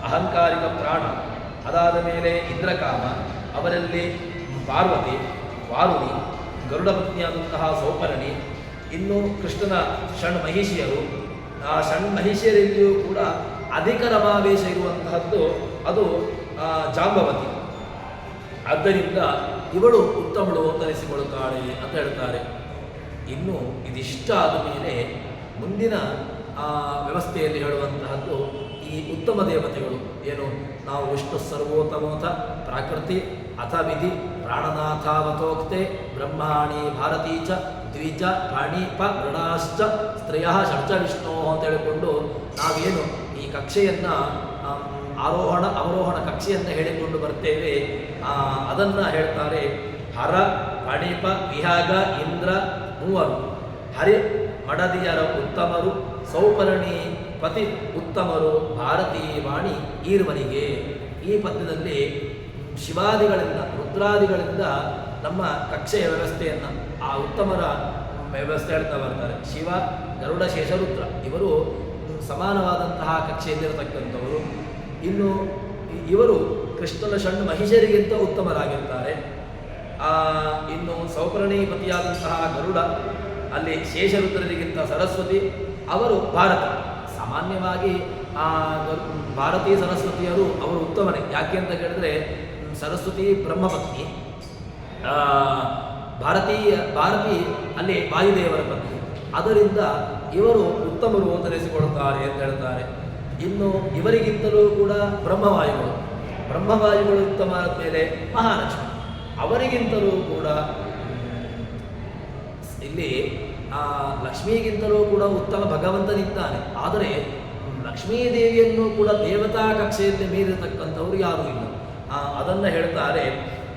ಅಹಂಕಾರಿಕ ಪ್ರಾಣ, ಅದಾದ ಮೇಲೆ ಇಂದ್ರಕಾಮ, ಅವರಲ್ಲಿ ಪಾರ್ವತಿ, ವಾರುಣಿ, ಗರುಡ ಪತ್ನಿಯಾದಂತಹ ಸೌಪರ್ಣಿ, ಇನ್ನು ಕೃಷ್ಣನ ಷಣ್ಮಹಿಷಿಯರು. ಆ ಷಣ್ಮಹಿಷಿಯರಲ್ಲಿಯೂ ಕೂಡ ಅಧಿಕ ರಮಾವೇಶ ಇರುವಂತಹದ್ದು ಅದು ಜಾಂಬವತಿ. ಆದ್ದರಿಂದ ಇವಳು ಉತ್ತಮಳು ಅಂತ ಅನಿಸಿಕೊಳ್ಳುತ್ತಾಳೆ ಅಂತ ಹೇಳ್ತಾರೆ. ಇನ್ನು ಇದಿಷ್ಟ ಆದ ಮೇಲೆ ಮುಂದಿನ ವ್ಯವಸ್ಥೆಯಲ್ಲಿ ಹೇಳುವಂತಹದ್ದು ಈ ಉತ್ತಮ ದೇವತೆಗಳು ಏನು, ನಾವು ವಿಷ್ಣು ಸರ್ವೋತ್ತಮೋತ ಪ್ರಾಕೃತಿ ಅಥ ವಿಧಿ ಪ್ರಾಣನಾಥಾವತೋಕ್ತೆ ಬ್ರಹ್ಮಾಣಿ ಭಾರತೀ ಚ ದ್ವಿಜ ಪ್ರಾಣೀಪ ಗೃಣಾಶ್ಚ ಸ್ತ್ರೀಯ ಷಡ್ಜ ವಿಷ್ಣು ಅಂತ ಹೇಳಿಕೊಂಡು ನಾವೇನು ಈ ಕಕ್ಷೆಯನ್ನು ಆರೋಹಣ ಅವರೋಹಣ ಕಕ್ಷೆಯನ್ನು ಹೇಳಿಕೊಂಡು ಬರ್ತೇವೆ. ಅದನ್ನು ಹೇಳ್ತಾರೆ. ಹರ, ಪ್ರಾಣೀಪ, ವಿಹಾಗ, ಇಂದ್ರ ಮೂವರು ಹರಿ ಮಡದಿಯರ ಉತ್ತಮರು, ಸೌಪರ್ಣಿ ಪತಿ ಉತ್ತಮರು, ಭಾರತೀ ವಾಣಿ ಈರ್ವರಿಗೆ. ಈ ಪದ್ಯದಲ್ಲಿ ಶಿವಾದಿಗಳಿಂದ ರುದ್ರಾದಿಗಳಿಂದ ನಮ್ಮ ಕಕ್ಷೆಯ ವ್ಯವಸ್ಥೆಯನ್ನು ಆ ಉತ್ತಮರ ವ್ಯವಸ್ಥೆ ಹೇಳ್ತಾ ಬರ್ತಾರೆ. ಶಿವ, ಗರುಡ, ಶೇಷರುದ್ರ ಇವರು ಸಮಾನವಾದಂತಹ ಕಕ್ಷೆಯಲ್ಲಿರತಕ್ಕಂಥವರು. ಇನ್ನು ಇವರು ಕೃಷ್ಣನ ಷಣ್ಮಹಿಷರಿಗಿಂತ ಉತ್ತಮರಾಗಿರ್ತಾರೆ. ಇನ್ನು ಸೌಪರ್ಣೀಪತಿಯಾದಂತಹ ಗರುಡ, ಅಲ್ಲಿ ಶೇಷರುದ್ರರಿಗಿಂತ ಸರಸ್ವತಿ, ಅವರು ಭಾರತ. ಸಾಮಾನ್ಯವಾಗಿ ಭಾರತೀ ಸರಸ್ವತಿಯರು ಅವರು ಉತ್ತಮನೇ. ಯಾಕೆ ಅಂತ ಕೇಳಿದ್ರೆ ಸರಸ್ವತಿ ಬ್ರಹ್ಮಪತ್ನಿ, ಭಾರತಿ ಅಲ್ಲಿ ವಾಯುದೇವರ ಪತ್ನಿ. ಅದರಿಂದ ಇವರು ಉತ್ತಮರು ಅಂತ ಅನಿಸಿಕೊಳ್ಳುತ್ತಾರೆ ಅಂತ ಹೇಳ್ತಾರೆ. ಇನ್ನು ಇವರಿಗಿಂತಲೂ ಕೂಡ ಬ್ರಹ್ಮವಾಯುಗಳು ಉತ್ತಮ ಮೇಲೆ ಮಹಾಲಕ್ಷ್ಮಿ, ಅವರಿಗಿಂತಲೂ ಕೂಡ ಇಲ್ಲಿ ಲಕ್ಷ್ಮಿಗಿಂತಲೂ ಕೂಡ ಉತ್ತಮ ಭಗವಂತನಿದ್ದಾನೆ. ಆದರೆ ಲಕ್ಷ್ಮೀದೇವಿಯನ್ನು ಕೂಡ ದೇವತಾ ಕಕ್ಷೆಯಲ್ಲಿ ಮೀರಿರತಕ್ಕಂಥವ್ರು ಯಾರೂ ಇಲ್ಲ. ಅದನ್ನು ಹೇಳ್ತಾರೆ.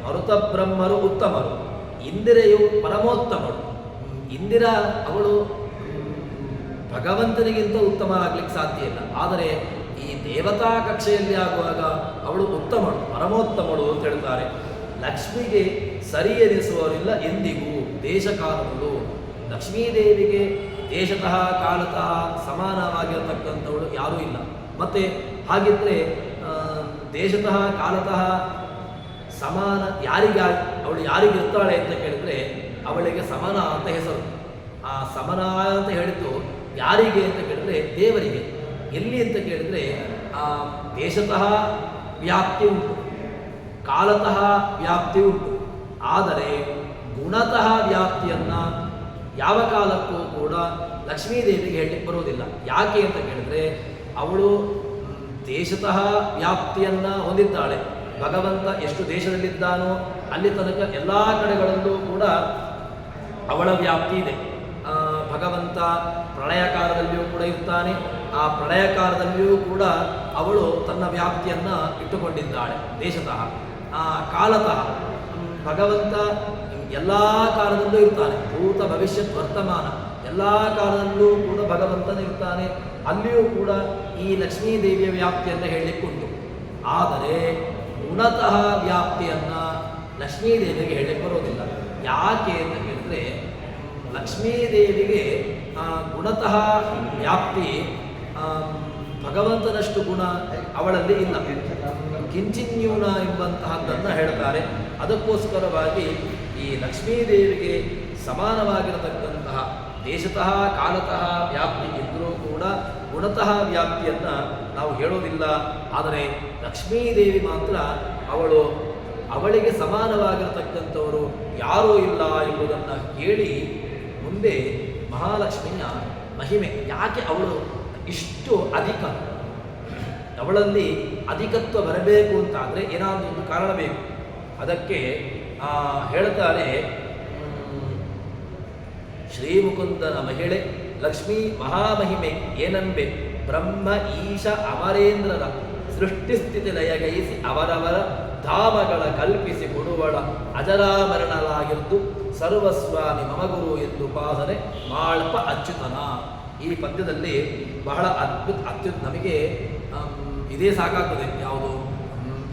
ಮರುತ ಬ್ರಹ್ಮರು ಉತ್ತಮರು, ಇಂದಿರೆಯು ಪರಮೋತ್ತಮರು. ಇಂದಿರಾ ಅವಳು ಭಗವಂತನಿಗಿಂತ ಉತ್ತಮ ಆಗ್ಲಿಕ್ಕೆ ಸಾಧ್ಯ ಇಲ್ಲ. ಆದರೆ ಈ ದೇವತಾ ಕಕ್ಷೆಯಲ್ಲಿ ಆಗುವಾಗ ಅವಳು ಉತ್ತಮಳು, ಪರಮೋತ್ತಮಳು ಅಂತ ಹೇಳ್ತಾರೆ. ಲಕ್ಷ್ಮಿಗೆ ಸರಿ ಎನಿಸುವವರಿಲ್ಲ ಎಂದಿಗೂ. ದೇಶಕಾಲಗಳು ಲಕ್ಷ್ಮೀದೇವಿಗೆ ದೇಶತಃ ಕಾಲತಃ ಸಮಾನವಾಗಿರತಕ್ಕಂಥವಳು ಯಾರೂ ಇಲ್ಲ. ಮತ್ತು ಹಾಗಿದ್ದರೆ ದೇಶತಃ ಕಾಲತಃ ಸಮಾನ ಅವಳು ಯಾರಿಗಿರ್ತಾಳೆ ಅಂತ ಕೇಳಿದರೆ ಅವಳಿಗೆ ಸಮನ ಅಂತ ಹೆಸರು. ಆ ಸಮನ ಅಂತ ಹೇಳಿದ್ದು ಯಾರಿಗೆ ಅಂತ ಕೇಳಿದ್ರೆ ದೇವರಿಗೆ. ಎಲ್ಲಿ ಅಂತ ಕೇಳಿದರೆ ದೇಶತಃ ವ್ಯಾಪ್ತಿ ಉಂಟು, ಕಾಲತಃ ವ್ಯಾಪ್ತಿ ಉಂಟು. ಆದರೆ ಗುಣತಃ ವ್ಯಾಪ್ತಿಯನ್ನು ಯಾವ ಕಾಲಕ್ಕೂ ಕೂಡ ಲಕ್ಷ್ಮೀದೇವಿಗೆ ಹೇಳಲಿಕ್ಕೆ ಬರುವುದಿಲ್ಲ. ಯಾಕೆ ಅಂತ ಕೇಳಿದರೆ ಅವಳು ದೇಶತಃ ವ್ಯಾಪ್ತಿಯನ್ನು ಹೊಂದಿದ್ದಾಳೆ. ಭಗವಂತ ಎಷ್ಟು ದೇಶದಲ್ಲಿದ್ದಾನೋ ಅಲ್ಲಿ ತನಕ ಎಲ್ಲ ಕಡೆಗಳಲ್ಲೂ ಕೂಡ ಅವಳ ವ್ಯಾಪ್ತಿ ಇದೆ. ಭಗವಂತ ಪ್ರಳಯ ಕಾಲದಲ್ಲಿಯೂ ಕೂಡ ಇರ್ತಾನೆ. ಆ ಪ್ರಳಯ ಕಾಲದಲ್ಲಿಯೂ ಕೂಡ ಅವಳು ತನ್ನ ವ್ಯಾಪ್ತಿಯನ್ನು ಇಟ್ಟುಕೊಂಡಿದ್ದಾಳೆ ದೇಶತಃ. ಕಾಲತಃ ಭಗವಂತ ಎಲ್ಲ ಕಾಲದಲ್ಲೂ ಇರ್ತಾನೆ. ಭೂತ ಭವಿಷ್ಯತ್ ವರ್ತಮಾನ ಎಲ್ಲ ಕಾಲದಲ್ಲೂ ಕೂಡ ಭಗವಂತನ ಇರ್ತಾನೆ. ಅಲ್ಲಿಯೂ ಕೂಡ ಈ ಲಕ್ಷ್ಮೀದೇವಿಯ ವ್ಯಾಪ್ತಿಯನ್ನು ಹೇಳಲಿಕ್ಕುಂಟು. ಆದರೆ ಗುಣತಃ ವ್ಯಾಪ್ತಿಯನ್ನು ಲಕ್ಷ್ಮೀದೇವಿಗೆ ಹೇಳಲಿಕ್ಕೆ ಬರೋದಿಲ್ಲ. ಯಾಕೆ ಅಂತ ಹೇಳಿದರೆ ಲಕ್ಷ್ಮೀದೇವಿಗೆ ಗುಣತಃ ವ್ಯಾಪ್ತಿ ಭಗವಂತನಷ್ಟು ಗುಣ ಅವಳಲ್ಲಿ ಇಲ್ಲ. ಕಿಂಚಿನ್ಯೂನ ಎಂಬಂತಹದ್ದನ್ನು ಹೇಳ್ತಾರೆ. ಅದಕ್ಕೋಸ್ಕರವಾಗಿ ಈ ಲಕ್ಷ್ಮೀದೇವಿಗೆ ಸಮಾನವಾಗಿರತಕ್ಕಂತಹ ದೇಶತಃ ಕಾಲತಃ ವ್ಯಾಪ್ತಿ ಇದ್ದರೂ ಕೂಡ ಗುಣತಃ ವ್ಯಾಪ್ತಿಯನ್ನು ನಾವು ಹೇಳೋದಿಲ್ಲ. ಆದರೆ ಲಕ್ಷ್ಮೀದೇವಿ ಮಾತ್ರ ಅವಳಿಗೆ ಸಮಾನವಾಗಿರತಕ್ಕಂಥವರು ಯಾರೂ ಇಲ್ಲ ಎಂಬುದನ್ನು ಕೇಳಿ ಮುಂದೆ ಮಹಾಲಕ್ಷ್ಮಿಯ ಮಹಿಮೆ ಯಾಕೆ ಅವಳು ಇಷ್ಟು ಅಧಿಕ, ಅವಳಲ್ಲಿ ಅಧಿಕತ್ವ ಬರಬೇಕು ಅಂತಾದರೆ ಏನಾದರೂ ಒಂದು ಕಾರಣ ಬೇಕು. ಅದಕ್ಕೆ ಹೇಳ್ತಾರೆ ಶ್ರೀಮುಕುಂದನ ಮಹಿಳೆ ಲಕ್ಷ್ಮೀ ಮಹಾಮಹಿಮೆ ಏನಂಬೆ ಬ್ರಹ್ಮ ಈಶ ಅಮರೇಂದ್ರರ ಸೃಷ್ಟಿಸ್ಥಿತಿ ಲಯಗೈಸಿ ಅವರವರ ಧಾಮಗಳ ಕಲ್ಪಿಸಿ ಕೊಡುವಳ ಅಜರಾಮರಣಲಾಗಿದ್ದು ಸರ್ವಸ್ವಾಮಿ ಮಮಗುರು ಎಂದು ಉಪಾಸನೆ ಮಾಳ್ಪ ಅಚ್ಯುತನ. ಈ ಪದ್ಯದಲ್ಲಿ ಬಹಳ ನಮಗೆ ಇದೇ ಸಾಕಾಗ್ತದೆ. ಯಾವುದು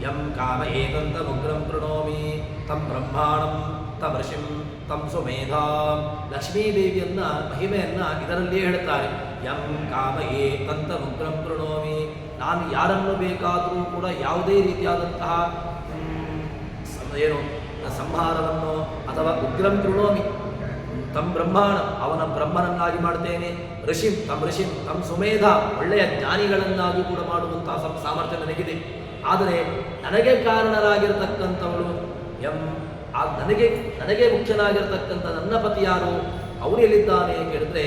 ಯಂ ಕಾಮ ಏಕಂತ ಉಗ್ರಂ ಪ್ರಣೋಮಿ ತಂ ಬ್ರಹ್ಮಾಣಂ ತಂ ಋಷಿಂ ತಂ ಸುಮೇಧಾಂ. ಲಕ್ಷ್ಮೀದೇವಿಯನ್ನು ಮಹಿಮೆಯನ್ನು ಇದರಲ್ಲಿಯೇ ಹೇಳ್ತಾರೆ. ಯಂ ಕಾಮ ಏಕಂತ ಉಗ್ರಂ ಪ್ರಣೋಮಿ, ನಾನು ಯಾರನ್ನು ಬೇಕಾದರೂ ಕೂಡ ಯಾವುದೇ ರೀತಿಯಾದಂತಹ ಸಂಹಾರವನ್ನು ಅಥವಾ ಉಗ್ರಂ ಪ್ರಣೋಮಿ ತಂ ಬ್ರಹ್ಮಾಣ, ಅವನ ಬ್ರಹ್ಮನನ್ನಾಗಿ ಮಾಡ್ತೇನೆ. ಋಷಿಂ ತಂ ಸುಮೇಧ, ಒಳ್ಳೆಯ ಜ್ಞಾನಿಗಳನ್ನಾಗಿ ಕೂಡ ಮಾಡುವಂತಹ ಸಾಮರ್ಥ್ಯ ನನಗಿದೆ. ಆದರೆ ನನಗೆ ಕಾರಣರಾಗಿರತಕ್ಕಂಥವಳು ನನಗೆ ಮುಖ್ಯನಾಗಿರ್ತಕ್ಕಂಥ ನನ್ನ ಪತಿ ಯಾರು, ಅವನು ಎಲ್ಲಿದ್ದಾನೆ ಕೇಳಿದ್ರೆ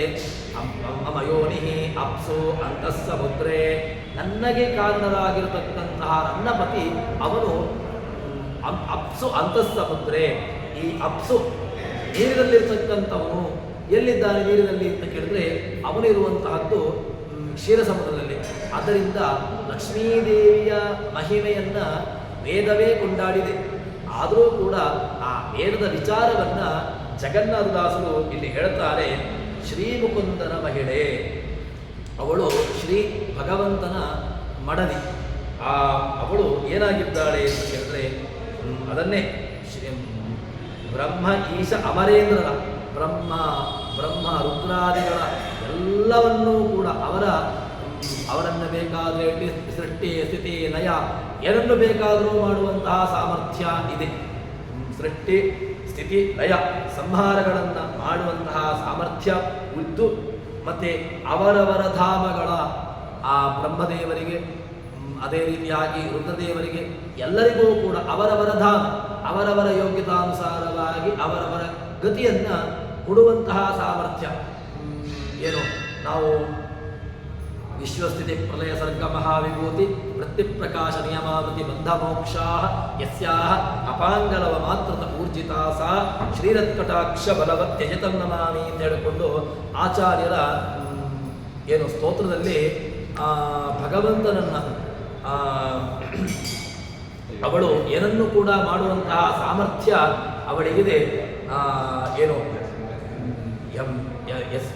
ಅಮಯೋನಿಹಿ ಅಪ್ಸು ಅಂತಸ್ಸಮುದ್ರೇ, ನನಗೆ ಕಾರಣರಾಗಿರತಕ್ಕಂತಹ ನನ್ನ ಪತಿ ಅವನು ಅಪ್ಸು ಅಂತಸ್ಸಮುದ್ರೇ. ಈ ಅಪ್ಸು ನೀರಿನಲ್ಲಿರ್ತಕ್ಕಂಥವನು ಎಲ್ಲಿದ್ದಾನೆ ನೀರಿನಲ್ಲಿ ಅಂತ ಕೇಳಿದ್ರೆ ಅವನಿರುವಂತಹದ್ದು ಕ್ಷೀರ ಸಮುದ್ರದಲ್ಲಿ. ಆದ್ದರಿಂದ ಲಕ್ಷ್ಮೀದೇವಿಯ ಮಹಿಮೆಯನ್ನು ವೇದವೇ ಕೊಂಡಾಡಿದೆ. ಆದರೂ ಕೂಡ ಆ ವೇದದ ವಿಚಾರವನ್ನು ಜಗನ್ನಾಥದಾಸರು ಇಲ್ಲಿ ಹೇಳ್ತಾರೆ. ಶ್ರೀಮುಕುಂದನ ಮಹಿಳೆ, ಅವಳು ಶ್ರೀ ಭಗವಂತನ ಮಡದಿ. ಅವಳು ಏನಾಗಿದ್ದಾಳೆ ಅಂತ ಹೇಳಿದ್ರೆ ಅದನ್ನೇ ಬ್ರಹ್ಮ ಈಶ ಅಮರೇಂದ್ರರ ಬ್ರಹ್ಮ ರುದ್ರಾದಿಗಳ ಎಲ್ಲವನ್ನೂ ಕೂಡ ಅವರನ್ನು ಬೇಕಾದರೆ ಸೃಷ್ಟಿ ಸ್ಥಿತಿ ಲಯ ಏನನ್ನು ಬೇಕಾದರೂ ಮಾಡುವಂತಹ ಸಾಮರ್ಥ್ಯ ಇದೆ. ಸೃಷ್ಟಿ ಸ್ಥಿತಿ ಲಯ ಸಂಹಾರಗಳನ್ನು ಮಾಡುವಂತಹ ಸಾಮರ್ಥ್ಯ ಇದ್ದು, ಮತ್ತು ಅವರವರ ಧಾಮಗಳ ಆ ಬ್ರಹ್ಮದೇವರಿಗೆ ಅದೇ ರೀತಿಯಾಗಿ ರುದ್ರದೇವರಿಗೆ ಎಲ್ಲರಿಗೂ ಕೂಡ ಅವರವರ ಧಾಮ ಅವರವರ ಯೋಗ್ಯತಾನುಸಾರವಾಗಿ ಅವರವರ ಗತಿಯನ್ನು ಕೊಡುವಂತಹ ಸಾಮರ್ಥ್ಯ ಏನು. ನಾವು ವಿಶ್ವಸ್ಥಿತಿ ಪ್ರಲಯ ಸರ್ಗ ಮಹಾವಿಭೂತಿ ವೃತ್ತಿಪ್ರಕಾಶ ನಿಯಮಾವೃತಿ ಬಂಧ ಮೋಕ್ಷಾ ಯಸ್ಯಾಹ ಅಪಾಂಗಲವ ಮಾತೃತ ಊರ್ಜಿತಾ ಸಾ ಶ್ರೀರತ್ಕಟಾಕ್ಷ ಬಲವತ್ ತ್ಯಜತಂ ನಮಾಮಿ ಅಂತ ಹೇಳಿಕೊಂಡು ಆಚಾರ್ಯರ ಸ್ತೋತ್ರದಲ್ಲಿ ಭಗವಂತನನ್ನು ಅವಳು ಏನನ್ನು ಕೂಡ ಮಾಡುವಂತಹ ಸಾಮರ್ಥ್ಯ ಅವಳಿಗಿದೆ.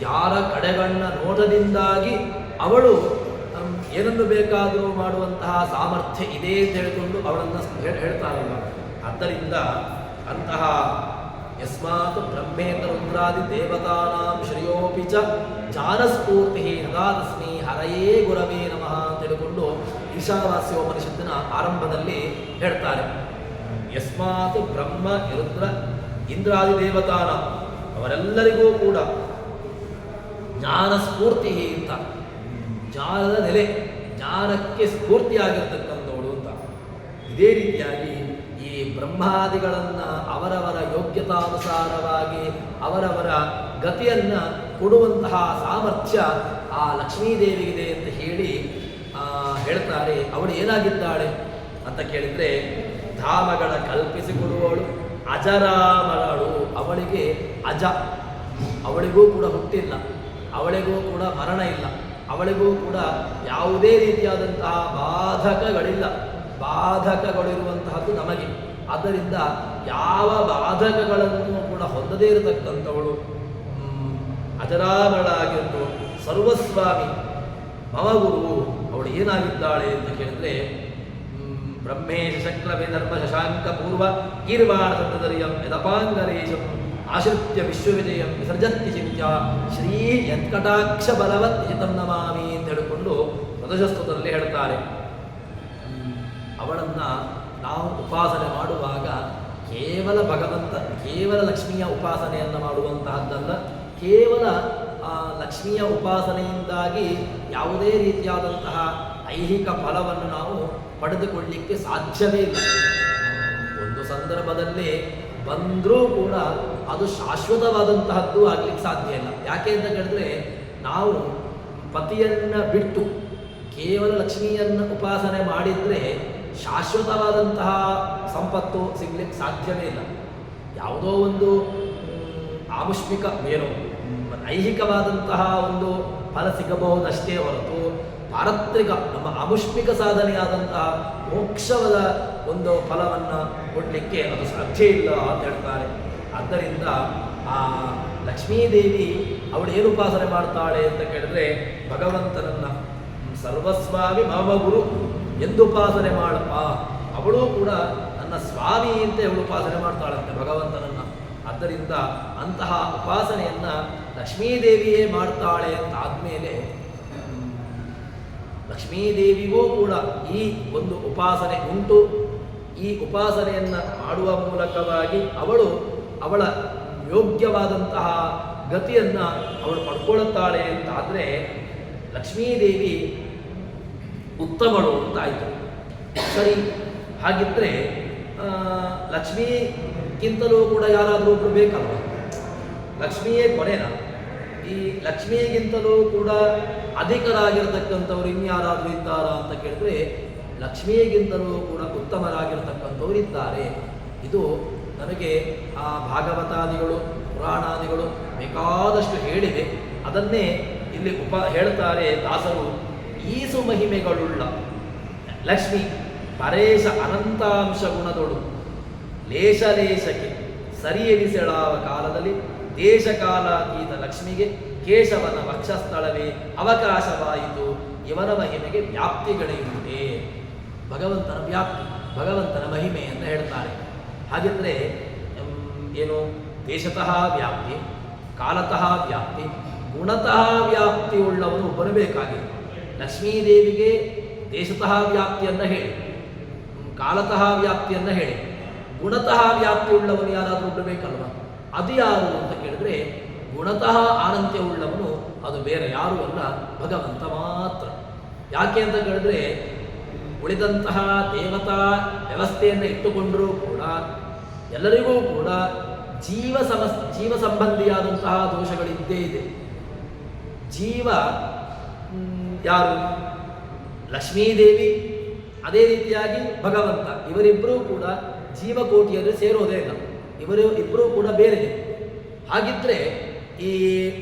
ಯಾರ ಕಡೆಗಣ್ಣ ನೋಟದಿಂದಾಗಿ ಅವಳು ಏನನ್ನು ಬೇಕಾದರೂ ಮಾಡುವಂತಹ ಸಾಮರ್ಥ್ಯ ಇದೆ ಅಂತ ಹೇಳಿಕೊಂಡು ಅವಳನ್ನು ಹೇಳ್ತಾರಲ್ಲ. ಆದ್ದರಿಂದ ಅಂತಹ ಯಸ್ಮಾತ್ ಬ್ರಹ್ಮೇಂದ್ರ ರುದ್ರಾದಿ ದೇವತಾನಾಂ ಶ್ರೇಯೋಪಿ ಚ ಜಾನಸ್ಫೂರ್ತಿ ಹೃದಾ ತಸ್ಮೈ ಹರಯೇ ಗುರವೇ ನಮಃ ಅಂತ ಹೇಳಿಕೊಂಡು ಈಶಾವಾಸ್ಯೋಪನಿಷತ್ತಿನ ಆರಂಭದಲ್ಲಿ ಹೇಳ್ತಾರೆ. ಯಸ್ಮಾತ್ ಬ್ರಹ್ಮ ರುದ್ರ ಇಂದ್ರಾದಿ ದೇವತಾನ ಅವರೆಲ್ಲರಿಗೂ ಕೂಡ ಜ್ಞಾನ ಸ್ಫೂರ್ತಿ ಅಂತ, ಜ್ಞಾನದ ನೆಲೆ, ಜ್ಞಾನಕ್ಕೆ ಸ್ಫೂರ್ತಿಯಾಗಿರ್ತಕ್ಕಂಥವಳು ಅಂತ. ಇದೇ ರೀತಿಯಾಗಿ ಈ ಬ್ರಹ್ಮಾದಿಗಳನ್ನು ಅವರವರ ಯೋಗ್ಯತಾನುಸಾರವಾಗಿ ಅವರವರ ಗತಿಯನ್ನು ಕೊಡುವಂತಹ ಸಾಮರ್ಥ್ಯ ಆ ಲಕ್ಷ್ಮೀದೇವಿಗಿದೆ ಅಂತ ಹೇಳ್ತಾರೆ. ಅವಳು ಏನಾಗಿದ್ದಾಳೆ ಅಂತ ಕೇಳಿದರೆ, ಧಾಮಗಳ ಕಲ್ಪಿಸಿಕೊಡುವವಳು, ಅಜರಾಮರಳು. ಅವಳಿಗೆ ಅಜ, ಅವಳಿಗೂ ಕೂಡ ಹುಟ್ಟಿಲ್ಲ, ಅವಳಿಗೂ ಕೂಡ ಮರಣ ಇಲ್ಲ, ಅವಳಿಗೂ ಕೂಡ ಯಾವುದೇ ರೀತಿಯಾದಂತಹ ಬಾಧಕಗಳಿಲ್ಲ. ಬಾಧಕಗಳಿರುವಂತಹದ್ದು ನಮಗೆ. ಆದ್ದರಿಂದ ಯಾವ ಬಾಧಕಗಳನ್ನು ಕೂಡ ಹೊಂದದೇ ಇರತಕ್ಕಂಥವಳು ಅಜರಾಮರಳಾಗಿದ್ದು ಸರ್ವಸ್ವಾಮಿ ಮಮ ಗುರು. ಅವಳು ಏನಾಗಿದ್ದಾಳೆ ಅಂತ ಕೇಳಿದ್ರೆ, ಬ್ರಹ್ಮೇಶ ಶಕ್ರವೇ ಧರ್ಮ ಶಶಾಂಕ ಪೂರ್ವ ಗೀರ್ವಾಣದರಿಯಂ ಯದಪಾಂಗರೇಶಂ ಆಶ್ರಿತ್ಯ ವಿಶ್ವವಿಜಯಂ ವಿಸರ್ಜತ್ಯ ಚಿಂತ್ಯ ಶ್ರೀ ಯತ್ಕಟಾಕ್ಷ ಬಲವತ್ ಹಿತಂ ನಮಾಮಿ ಅಂತ ಹೇಳಿಕೊಂಡು ಮಧುಶಸ್ತುತರಲ್ಲಿ ಹೇಳ್ತಾರೆ. ಅವಳನ್ನು ನಾವು ಉಪಾಸನೆ ಮಾಡುವಾಗ ಕೇವಲ ಭಗವಂತ, ಕೇವಲ ಲಕ್ಷ್ಮಿಯ ಉಪಾಸನೆಯನ್ನು ಮಾಡುವಂತಹದ್ದಲ್ಲ. ಕೇವಲ ಲಕ್ಷ್ಮಿಯ ಉಪಾಸನೆಯಿಂದಾಗಿ ಯಾವುದೇ ರೀತಿಯಾದಂತಹ ಐಹಿಕ ಫಲವನ್ನು ನಾವು ಪಡೆದುಕೊಳ್ಳಲಿಕ್ಕೆ ಸಾಧ್ಯವೇ ಇಲ್ಲ. ಒಂದು ಸಂದರ್ಭದಲ್ಲಿ ಬಂದರೂ ಕೂಡ ಅದು ಶಾಶ್ವತವಾದಂತಹದ್ದು ಆಗಲಿಕ್ಕೆ ಸಾಧ್ಯ ಇಲ್ಲ. ಯಾಕೆ ಅಂತ ಕೇಳಿದ್ರೆ, ನಾವು ಪತಿಯನ್ನು ಬಿಟ್ಟು ಕೇವಲ ಲಕ್ಷ್ಮಿಯನ್ನು ಉಪಾಸನೆ ಮಾಡಿದರೆ ಶಾಶ್ವತವಾದಂತಹ ಸಂಪತ್ತು ಸಿಗ್ಲಿಕ್ಕೆ ಸಾಧ್ಯವೇ ಇಲ್ಲ. ಯಾವುದೋ ಒಂದು ಆಮುಷ್ಮಿಕ ಏನೋ ಐಹಿಕವಾದಂತಹ ಒಂದು ಫಲ ಸಿಗಬಹುದಷ್ಟೇ ಹೊರತು ಪಾರತ್ರಿಕ ನಮ್ಮ ಆಮುಷ್ಮಿಕ ಸಾಧನೆಯಾದಂತಹ ಮೋಕ್ಷವಾದ ಒಂದು ಫಲವನ್ನು ಕೊಡಲಿಕ್ಕೆ ಅದು ಸಾಧ್ಯ ಇಲ್ಲ ಅಂತ ಹೇಳ್ತಾರೆ. ಆದ್ದರಿಂದ ಆ ಲಕ್ಷ್ಮೀದೇವಿ ಅವಳು ಏನು ಉಪಾಸನೆ ಮಾಡ್ತಾಳೆ ಅಂತ ಕೇಳಿದ್ರೆ, ಭಗವಂತನನ್ನು ಸರ್ವಸ್ವಾಮಿ ಮಮ ಗುರು ಎಂದು ಉಪಾಸನೆ ಮಾಡಪ್ಪ. ಅವಳು ಕೂಡ ನನ್ನ ಸ್ವಾಮಿ ಅಂತ ಅವಳು ಉಪಾಸನೆ ಮಾಡ್ತಾಳಂತೆ ಭಗವಂತನನ್ನು. ಆದ್ದರಿಂದ ಅಂತಹ ಉಪಾಸನೆಯನ್ನು ಲಕ್ಷ್ಮೀದೇವಿಯೇ ಮಾಡ್ತಾಳೆ ಅಂತ ಆದಮೇಲೆ, ಲಕ್ಷ್ಮೀದೇವಿಗೂ ಕೂಡ ಈ ಒಂದು ಉಪಾಸನೆ ಉಂಟು. ಈ ಉಪಾಸನೆಯನ್ನು ಮಾಡುವ ಮೂಲಕವಾಗಿ ಅವಳ ಯೋಗ್ಯವಾದಂತಹ ಗತಿಯನ್ನು ಅವಳು ಪಡ್ಕೊಳ್ಳುತ್ತಾಳೆ ಅಂತ ಆದರೆ ಲಕ್ಷ್ಮೀದೇವಿ ಉತ್ತಮಳು ಅಂತಾಯಿತು. ಸರಿ, ಹಾಗಿದ್ದರೆ ಲಕ್ಷ್ಮೀಗಿಂತಲೂ ಕೂಡ ಯಾರಾದರೂ ಒಬ್ಬರು ಬೇಕಲ್ವ? ಲಕ್ಷ್ಮಿಯೇ ಕೊನೆನಾ? ಈ ಲಕ್ಷ್ಮಿಗಿಂತಲೂ ಕೂಡ ಅಧಿಕರಾಗಿರತಕ್ಕಂಥವ್ರು ಇನ್ಯಾರಾದರೂ ಇದ್ದಾರಾ ಅಂತ ಕೇಳಿದ್ರೆ, ಲಕ್ಷ್ಮಿಗಿಂತಲೂ ಕೂಡ ಉತ್ತಮರಾಗಿರತಕ್ಕಂಥವ್ರು ಇದ್ದಾರೆ. ಇದು ನಮಗೆ ಆ ಭಾಗವತಾದಿಗಳು ಪುರಾಣಾದಿಗಳು ಬೇಕಾದಷ್ಟು ಹೇಳಿವೆ. ಅದನ್ನೇ ಇಲ್ಲಿ ಹೇಳ್ತಾರೆ ದಾಸರು. ಈಸು ಮಹಿಮೆಗಳುಳ್ಳ ಲಕ್ಷ್ಮಿ ಪರೇಶ ಅನಂತಾಂಶ ಗುಣದೊಳು ಲೇಷ ಲೇಷಕ್ಕೆ ಸರಿ ಎನಿಸೆಳಾವ ಕಾಲದಲ್ಲಿ ದೇಶಕಾಲಾತೀತ ಲಕ್ಷ್ಮಿಗೆ ಕೇಶವನ ವಕ್ಷಸ್ಥಳವೇ ಅವಕಾಶವಾಯಿತು. ಇವನ ಮಹಿಮೆಗೆ ವ್ಯಾಪ್ತಿಗಳೆಯುವುದೇ. ಭಗವಂತನ ವ್ಯಾಪ್ತಿ, ಭಗವಂತನ ಮಹಿಮೆ ಅಂತ ಹೇಳ್ತಾರೆ. ಹಾಗಿದ್ರೆ ಏನು? ದೇಶತಃ ವ್ಯಾಪ್ತಿ, ಕಾಲತಃ ವ್ಯಾಪ್ತಿ, ಗುಣತಃ ವ್ಯಾಪ್ತಿ ಉಳ್ಳವನು ಒಬ್ಬನು ಬೇಕಾಗಿದೆ. ಲಕ್ಷ್ಮೀದೇವಿಗೆ ದೇಶತಃ ವ್ಯಾಪ್ತಿಯನ್ನು ಹೇಳಿ, ಕಾಲತಃ ವ್ಯಾಪ್ತಿಯನ್ನು ಹೇಳಿ, ಗುಣತಃ ವ್ಯಾಪ್ತಿ ಉಳ್ಳವನು ಯಾರಾದರೂ ಒಬ್ಬರು ಬೇಕಲ್ವ? ಅದು ಯಾರು ಅಂತ ಕೇಳಿದ್ರೆ, ಗುಣತಃ ಆನಂತ್ಯ ಉಳ್ಳವನು ಅದು ಬೇರೆ ಯಾರೂ ಅಲ್ಲ, ಭಗವಂತ ಮಾತ್ರ. ಯಾಕೆ ಅಂತ ಕೇಳಿದ್ರೆ, ಉಳಿದಂತಹ ದೇವತಾ ವ್ಯವಸ್ಥೆಯನ್ನು ಇಟ್ಟುಕೊಂಡರೂ ಕೂಡ ಎಲ್ಲರಿಗೂ ಕೂಡ ಜೀವ ಸಂಬಂಧಿಯಾದಂತಹ ದೋಷಗಳಿದ್ದೇ ಇದೆ. ಜೀವ ಯಾರು? ಲಕ್ಷ್ಮೀದೇವಿ, ಅದೇ ರೀತಿಯಾಗಿ ಭಗವಂತ. ಇವರಿಬ್ಬರೂ ಕೂಡ ಜೀವಕೋಟಿಯಲ್ಲಿ ಸೇರೋದೇ ಇಲ್ಲ. ಇವರು ಇಬ್ಬರೂ ಕೂಡ ಬೇರೆ. ಹಾಗಿದ್ರೆ ಈ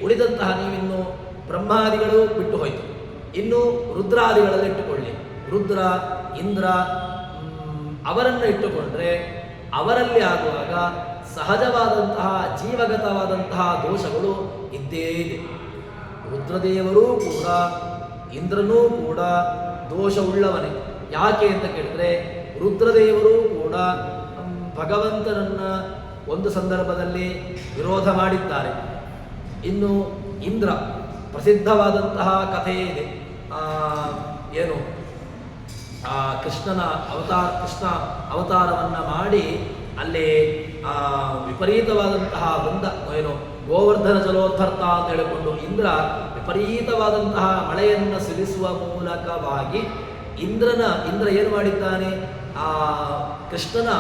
ಉಳಿದಂತಹ ನೀವಿನ್ನು ಬ್ರಹ್ಮಾದಿಗಳು ಬಿಟ್ಟು ಹೋಯಿತು, ಇನ್ನು ರುದ್ರಾದಿಗಳಲ್ಲಿ ಇಟ್ಟುಕೊಳ್ಳಿ. ರುದ್ರ, ಇಂದ್ರ ಅವರನ್ನು ಇಟ್ಟುಕೊಂಡ್ರೆ ಅವರಲ್ಲಿ ಆಗುವಾಗ ಸಹಜವಾದಂತಹ ಜೀವಗತವಾದಂತಹ ದೋಷಗಳು ಇದ್ದೇ ಇದೆ. ರುದ್ರದೇವರೂ ಕೂಡ ಇಂದ್ರನೂ ಕೂಡ ದೋಷವುಳ್ಳವನೇ. ಯಾಕೆ ಅಂತ ಕೇಳಿದ್ರೆ, ರುದ್ರದೇವರು ಕೂಡ ಭಗವಂತನನ್ನ ಒಂದು ಸಂದರ್ಭದಲ್ಲಿ ವಿರೋಧ ಮಾಡಿದ್ದಾರೆ. ಇನ್ನು ಇಂದ್ರ ಪ್ರಸಿದ್ಧವಾದಂತಹ ಕಥೆ ಇದೆ. ಏನು ಕೃಷ್ಣ ಅವತಾರವನ್ನು ಮಾಡಿ ಅಲ್ಲಿ ವಿಪರೀತವಾದಂತಹ ಏನು ಗೋವರ್ಧನ ಜಲೋದ್ಧರ್ತ ಅಂತ ಹೇಳಿಕೊಂಡು ಇಂದ್ರ ವಿಪರೀತವಾದಂತಹ ಮಳೆಯನ್ನು ಸುರಿಸುವ ಮೂಲಕವಾಗಿ ಇಂದ್ರ ಏನು ಮಾಡಿದ್ದಾನೆ, ಕೃಷ್ಣನ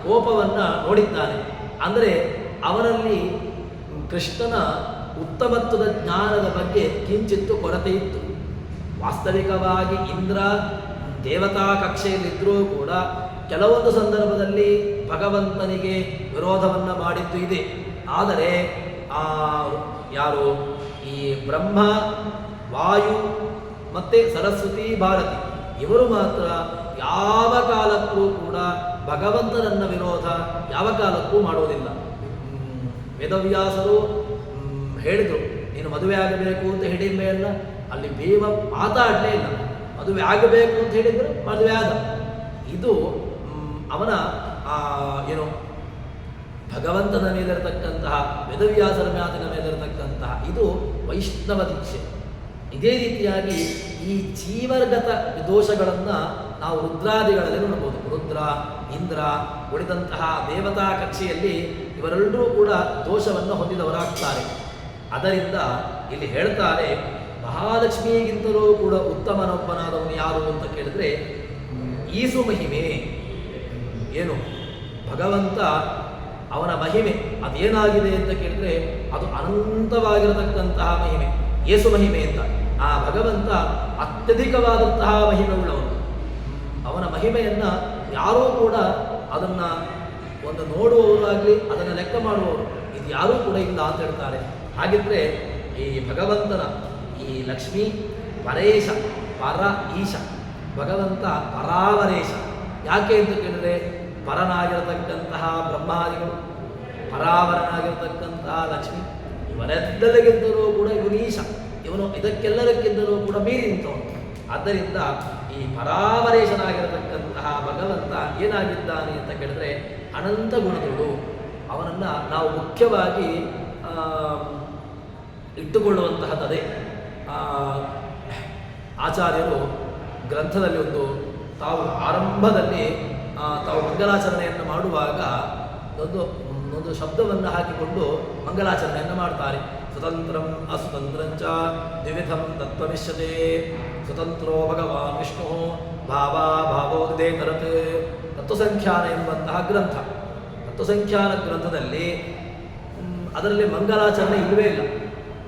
ಕೋಪವನ್ನು ನೋಡಿದ್ದಾನೆ. ಅಂದರೆ ಅವನಲ್ಲಿ ಕೃಷ್ಣನ ಉತ್ತಮತ್ವದ ಜ್ಞಾನದ ಬಗ್ಗೆ ಕಿಂಚಿತ್ತು ಕೊರತೆ ಇತ್ತು. ವಾಸ್ತವಿಕವಾಗಿ ಇಂದ್ರ ದೇವತಾ ಕಕ್ಷೆಯಲ್ಲಿದ್ದರೂ ಕೂಡ ಕೆಲವೊಂದು ಸಂದರ್ಭದಲ್ಲಿ ಭಗವಂತನಿಗೆ ವಿರೋಧವನ್ನು ಮಾಡಿದ್ದು ಇದೆ. ಆದರೆ ಯಾರು ಈ ಬ್ರಹ್ಮ, ವಾಯು ಮತ್ತು ಸರಸ್ವತಿ, ಭಾರತಿ ಇವರು ಮಾತ್ರ ಯಾವ ಕಾಲಕ್ಕೂ ಕೂಡ ಭಗವಂತನನ್ನ ವಿರೋಧ ಯಾವ ಕಾಲಕ್ಕೂ ಮಾಡುವುದಿಲ್ಲ. ವೇದವ್ಯಾಸರು ಹೇಳಿದರು, ನೀನು ಮದುವೆ ಆಗಬೇಕು ಅಂತ ಹೇಳಿದ ಮೇಲೆ ಅಲ್ಲಿ ಭೀಮ ಮಾತಾಡಲೇ ಇಲ್ಲ. ಮದುವೆ ಆಗಬೇಕು ಅಂತ ಹೇಳಿದ್ರು ಮದುವೆ ಆದ. ಇದು ಅವನ ಏನು ಭಗವಂತನ ಮೇಲಿರತಕ್ಕಂತಹ ವೇದವ್ಯಾಸರ ಮಾತಿನ ಮೇಲಿರತಕ್ಕಂತಹ ಇದು ವೈಷ್ಣವ ದೀಕ್ಷೆ. ಇದೇ ರೀತಿಯಾಗಿ ಈ ಜೀವರ್ಗತ ದೋಷಗಳನ್ನು ನಾವು ರುದ್ರಾದಿಗಳಲ್ಲಿ ನೋಡಬಹುದು. ರುದ್ರ, ಇಂದ್ರ ಉಳಿದಂತಹ ದೇವತಾ ಕಕ್ಷೆಯಲ್ಲಿ ಇವರೆಲ್ಲರೂ ಕೂಡ ದೋಷವನ್ನು ಹೊಂದಿದವರಾಗ್ತಾರೆ. ಅದರಿಂದ ಇಲ್ಲಿ ಹೇಳ್ತಾರೆ, ಮಹಾಲಕ್ಷ್ಮಿಗಿಂತಲೂ ಕೂಡ ಉತ್ತಮನೊಬ್ಬನಾದವನು ಯಾರು ಅಂತ ಕೇಳಿದ್ರೆ ಈಸು ಮಹಿಮೆ. ಏನು ಭಗವಂತ ಅವನ ಮಹಿಮೆ ಅದೇನಾಗಿದೆ ಅಂತ ಕೇಳಿದ್ರೆ ಅದು ಅನಂತವಾಗಿರತಕ್ಕಂತಹ ಮಹಿಮೆ, ಏಸು ಮಹಿಮೆ ಅಂತ. ಆ ಭಗವಂತ ಅತ್ಯಧಿಕವಾದಂತಹ ಮಹಿಮೆ ಉಳ್ಳವನು. ಅವನ ಮಹಿಮೆಯನ್ನು ಯಾರೂ ಕೂಡ ಅದನ್ನು ಒಂದು ನೋಡುವವರಾಗಲಿ ಅದನ್ನು ಲೆಕ್ಕ ಮಾಡುವವರು ಇದು ಯಾರೂ ಕೂಡ ಇಲ್ಲ ಅಂತ ಹೇಳ್ತಾರೆ. ಹಾಗಿದ್ರೆ ಈ ಭಗವಂತನ ಈ ಲಕ್ಷ್ಮೀ ಪರೇಶ, ಪರ ಈಶ, ಭಗವಂತ ಪರಾವರೇಶ. ಯಾಕೆ ಅಂತ ಕೇಳಿದ್ರೆ ಪರನಾಗಿರತಕ್ಕಂತಹ ಬ್ರಹ್ಮಾದಿಗಳು, ಪರಾವರನಾಗಿರತಕ್ಕಂತಹ ಲಕ್ಷ್ಮಿ, ಇವರೆಲ್ಲರಿಗಿಂತಲೂ ಕೂಡ ಇವನು ಈಶ. ಇವನು ಇದಕ್ಕೆಲ್ಲದಕ್ಕಿಂತಲೂ ಕೂಡ ಮೀರಿ ನಿಂತವನು. ಆದ್ದರಿಂದ ಈ ಪರಾವರೇಶನಾಗಿರತಕ್ಕಂತಹ ಭಗವಂತ ಏನಾಗಿದ್ದಾನೆ ಅಂತ ಕೇಳಿದ್ರೆ ಅನಂತ ಗುಣಗಳು. ಅವನನ್ನು ನಾವು ಮುಖ್ಯವಾಗಿ ಇಟ್ಟುಕೊಳ್ಳುವಂತಹದ್ದೇ. ಆಚಾರ್ಯರು ಗ್ರಂಥದಲ್ಲಿ ತಾವು ಆರಂಭದಲ್ಲಿ ತಾವು ಮಂಗಲಾಚರಣೆಯನ್ನು ಮಾಡುವಾಗ ಒಂದು ಶಬ್ದವನ್ನು ಹಾಕಿಕೊಂಡು ಮಂಗಲಾಚರಣೆಯನ್ನು ಮಾಡ್ತಾರೆ. ಸ್ವತಂತ್ರಂ ಅಸ್ವತಂತ್ರಂಚ ದ್ವಿವಿಧಂ ತತ್ವಮಿಷ್ಯತೆ, ಸ್ವತಂತ್ರೋ ಭಗವಾನ್ ವಿಷ್ಣು ಭಾವೋದಿದೇ ತರತ್. ತತ್ವಸಂಖ್ಯಾನ ಎನ್ನುವಂತಹ ಗ್ರಂಥ. ತತ್ವಸಂಖ್ಯಾನ ಗ್ರಂಥದಲ್ಲಿ ಅದರಲ್ಲಿ ಮಂಗಲಾಚರಣೆ ಇಲ್ಲವೇ ಇಲ್ಲ.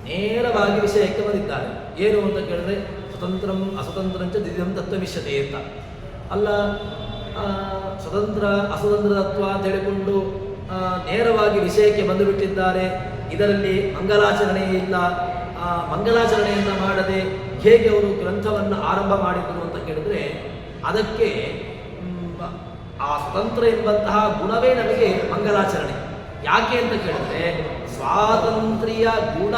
ನೇರವಾಗಿ ವಿಷಯಕ್ಕೆ ಬಂದಿದ್ದಾರೆ. ಏನು ಅಂತ ಕೇಳಿದ್ರೆ ಸ್ವತಂತ್ರಂ ಅಸ್ವತಂತ್ರಂಚ ದ್ವಿವಿಧಂ ತತ್ವಮಿಷ್ಯತೆ ಅಂತ. ಅಲ್ಲ, ಸ್ವತಂತ್ರ ಅಸ್ವತಂತ್ರ ತತ್ವ ಅಂತ ಹೇಳಿಕೊಂಡು ನೇರವಾಗಿ ವಿಷಯಕ್ಕೆ ಬಂದುಬಿಟ್ಟಿದ್ದಾರೆ. ಇದರಲ್ಲಿ ಮಂಗಲಾಚರಣೆ ಇಲ್ಲ. ಮಂಗಲಾಚರಣೆಯನ್ನು ಮಾಡದೆ ಹೇಗೆ ಅವರು ಗ್ರಂಥವನ್ನು ಆರಂಭ ಮಾಡಿದರು ಅಂತ ಕೇಳಿದ್ರೆ ಅದಕ್ಕೆ ಆ ಸ್ವತಂತ್ರ ಎಂಬಂತಹ ಗುಣವೇ ನಮಗೆ ಮಂಗಲಾಚರಣೆ. ಯಾಕೆ ಅಂತ ಕೇಳಿದ್ರೆ ಸ್ವಾತಂತ್ರ್ಯ ಗುಣ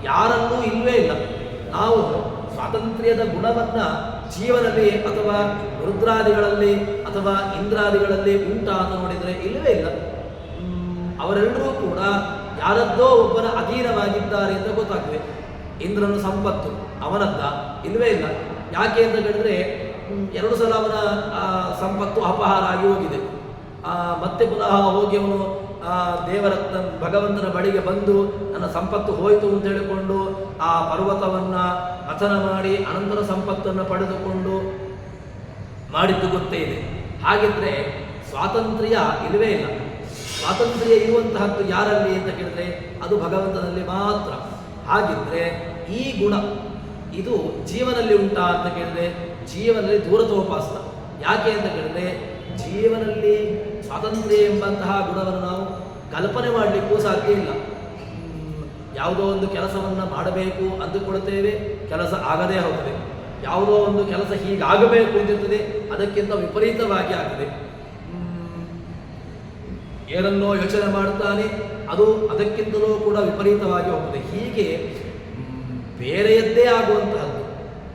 ಯಾರಲ್ಲೂ ಇಲ್ಲವೇ ಇಲ್ಲ. ನಾವು ಸ್ವಾತಂತ್ರ್ಯದ ಗುಣವನ್ನು ಜೀವನದಲ್ಲಿ ಅಥವಾ ರುದ್ರಾದಿಗಳಲ್ಲಿ ಅಥವಾ ಇಂದ್ರಾದಿಗಳಲ್ಲಿ ಉಂಟಾ ಅಂತ ನೋಡಿದರೆ ಇಲ್ಲವೇ ಇಲ್ಲ. ಅವರೆಲ್ಲರೂ ಕೂಡ ಯಾರದ್ದೋ ಒಬ್ಬನ ಅಧೀನವಾಗಿದ್ದಾರೆ ಅಂತ ಗೊತ್ತಾಗ್ತದೆ. ಇಂದ್ರನ ಸಂಪತ್ತು ಅವನದ್ದ ಇಲ್ಲವೇ ಇಲ್ಲ. ಯಾಕೆ ಅಂತ ಕೇಳಿದ್ರೆ 2 ಸಲ ಅವನ ಸಂಪತ್ತು ಅಪಹಾರ ಆಗಿ ಹೋಗಿದೆ. ಮತ್ತೆ ಪುನಃ ಹೋಗಿ ಅವನು ಭಗವಂತನ ಬಳಿಗೆ ಬಂದು ನನ್ನ ಸಂಪತ್ತು ಹೋಯಿತು ಅಂತ ಹೇಳಿಕೊಂಡು ಆ ಪರ್ವತವನ್ನು ಪತನ ಮಾಡಿ ಅನಂತರ ಸಂಪತ್ತನ್ನು ಪಡೆದುಕೊಂಡು ಮಾಡಿದ್ದು ಗೊತ್ತೇ ಇದೆ. ಹಾಗಿದ್ರೆ ಸ್ವಾತಂತ್ರ್ಯ ಇಲ್ಲವೇ ಇಲ್ಲ. ಸ್ವಾತಂತ್ರ್ಯ ಇರುವಂತಹದ್ದು ಯಾರಲ್ಲಿ ಅಂತ ಕೇಳಿದ್ರೆ ಅದು ಭಗವಂತನಲ್ಲಿ ಮಾತ್ರ. ಹಾಗಿದ್ರೆ ಈ ಗುಣ ಇದು ಜೀವನಲ್ಲಿ ಉಂಟಾ ಅಂತ ಕೇಳಿದ್ರೆ ಜೀವನದಲ್ಲಿ ದೂರತೋಪಾಸ್ತ. ಯಾಕೆ ಅಂತ ಕೇಳಿದ್ರೆ ಜೀವನದಲ್ಲಿ ಸ್ವಾತಂತ್ರ್ಯ ಎಂಬಂತಹ ಗುಣವನ್ನು ನಾವು ಕಲ್ಪನೆ ಮಾಡಲಿಕ್ಕೂ ಸಾಧ್ಯ ಇಲ್ಲ. ಯಾವುದೋ ಒಂದು ಕೆಲಸವನ್ನು ಮಾಡಬೇಕು ಅಂದುಕೊಳ್ತೇವೆ, ಕೆಲಸ ಆಗದೇ ಹೋಗ್ತದೆ. ಯಾವುದೋ ಒಂದು ಕೆಲಸ ಹೀಗಾಗಬೇಕು ಅಂತಿರ್ತದೆ, ಅದಕ್ಕಿಂತ ವಿಪರೀತವಾಗಿ ಆಗ್ತದೆ. ಏನನ್ನೋ ಯೋಚನೆ ಮಾಡ್ತಾನೆ, ಅದು ಅದಕ್ಕಿಂತಲೂ ಕೂಡ ವಿಪರೀತವಾಗಿ ಹೋಗ್ತದೆ. ಹೀಗೆ ಬೇರೆಯದ್ದೇ ಆಗುವಂತಹದ್ದು.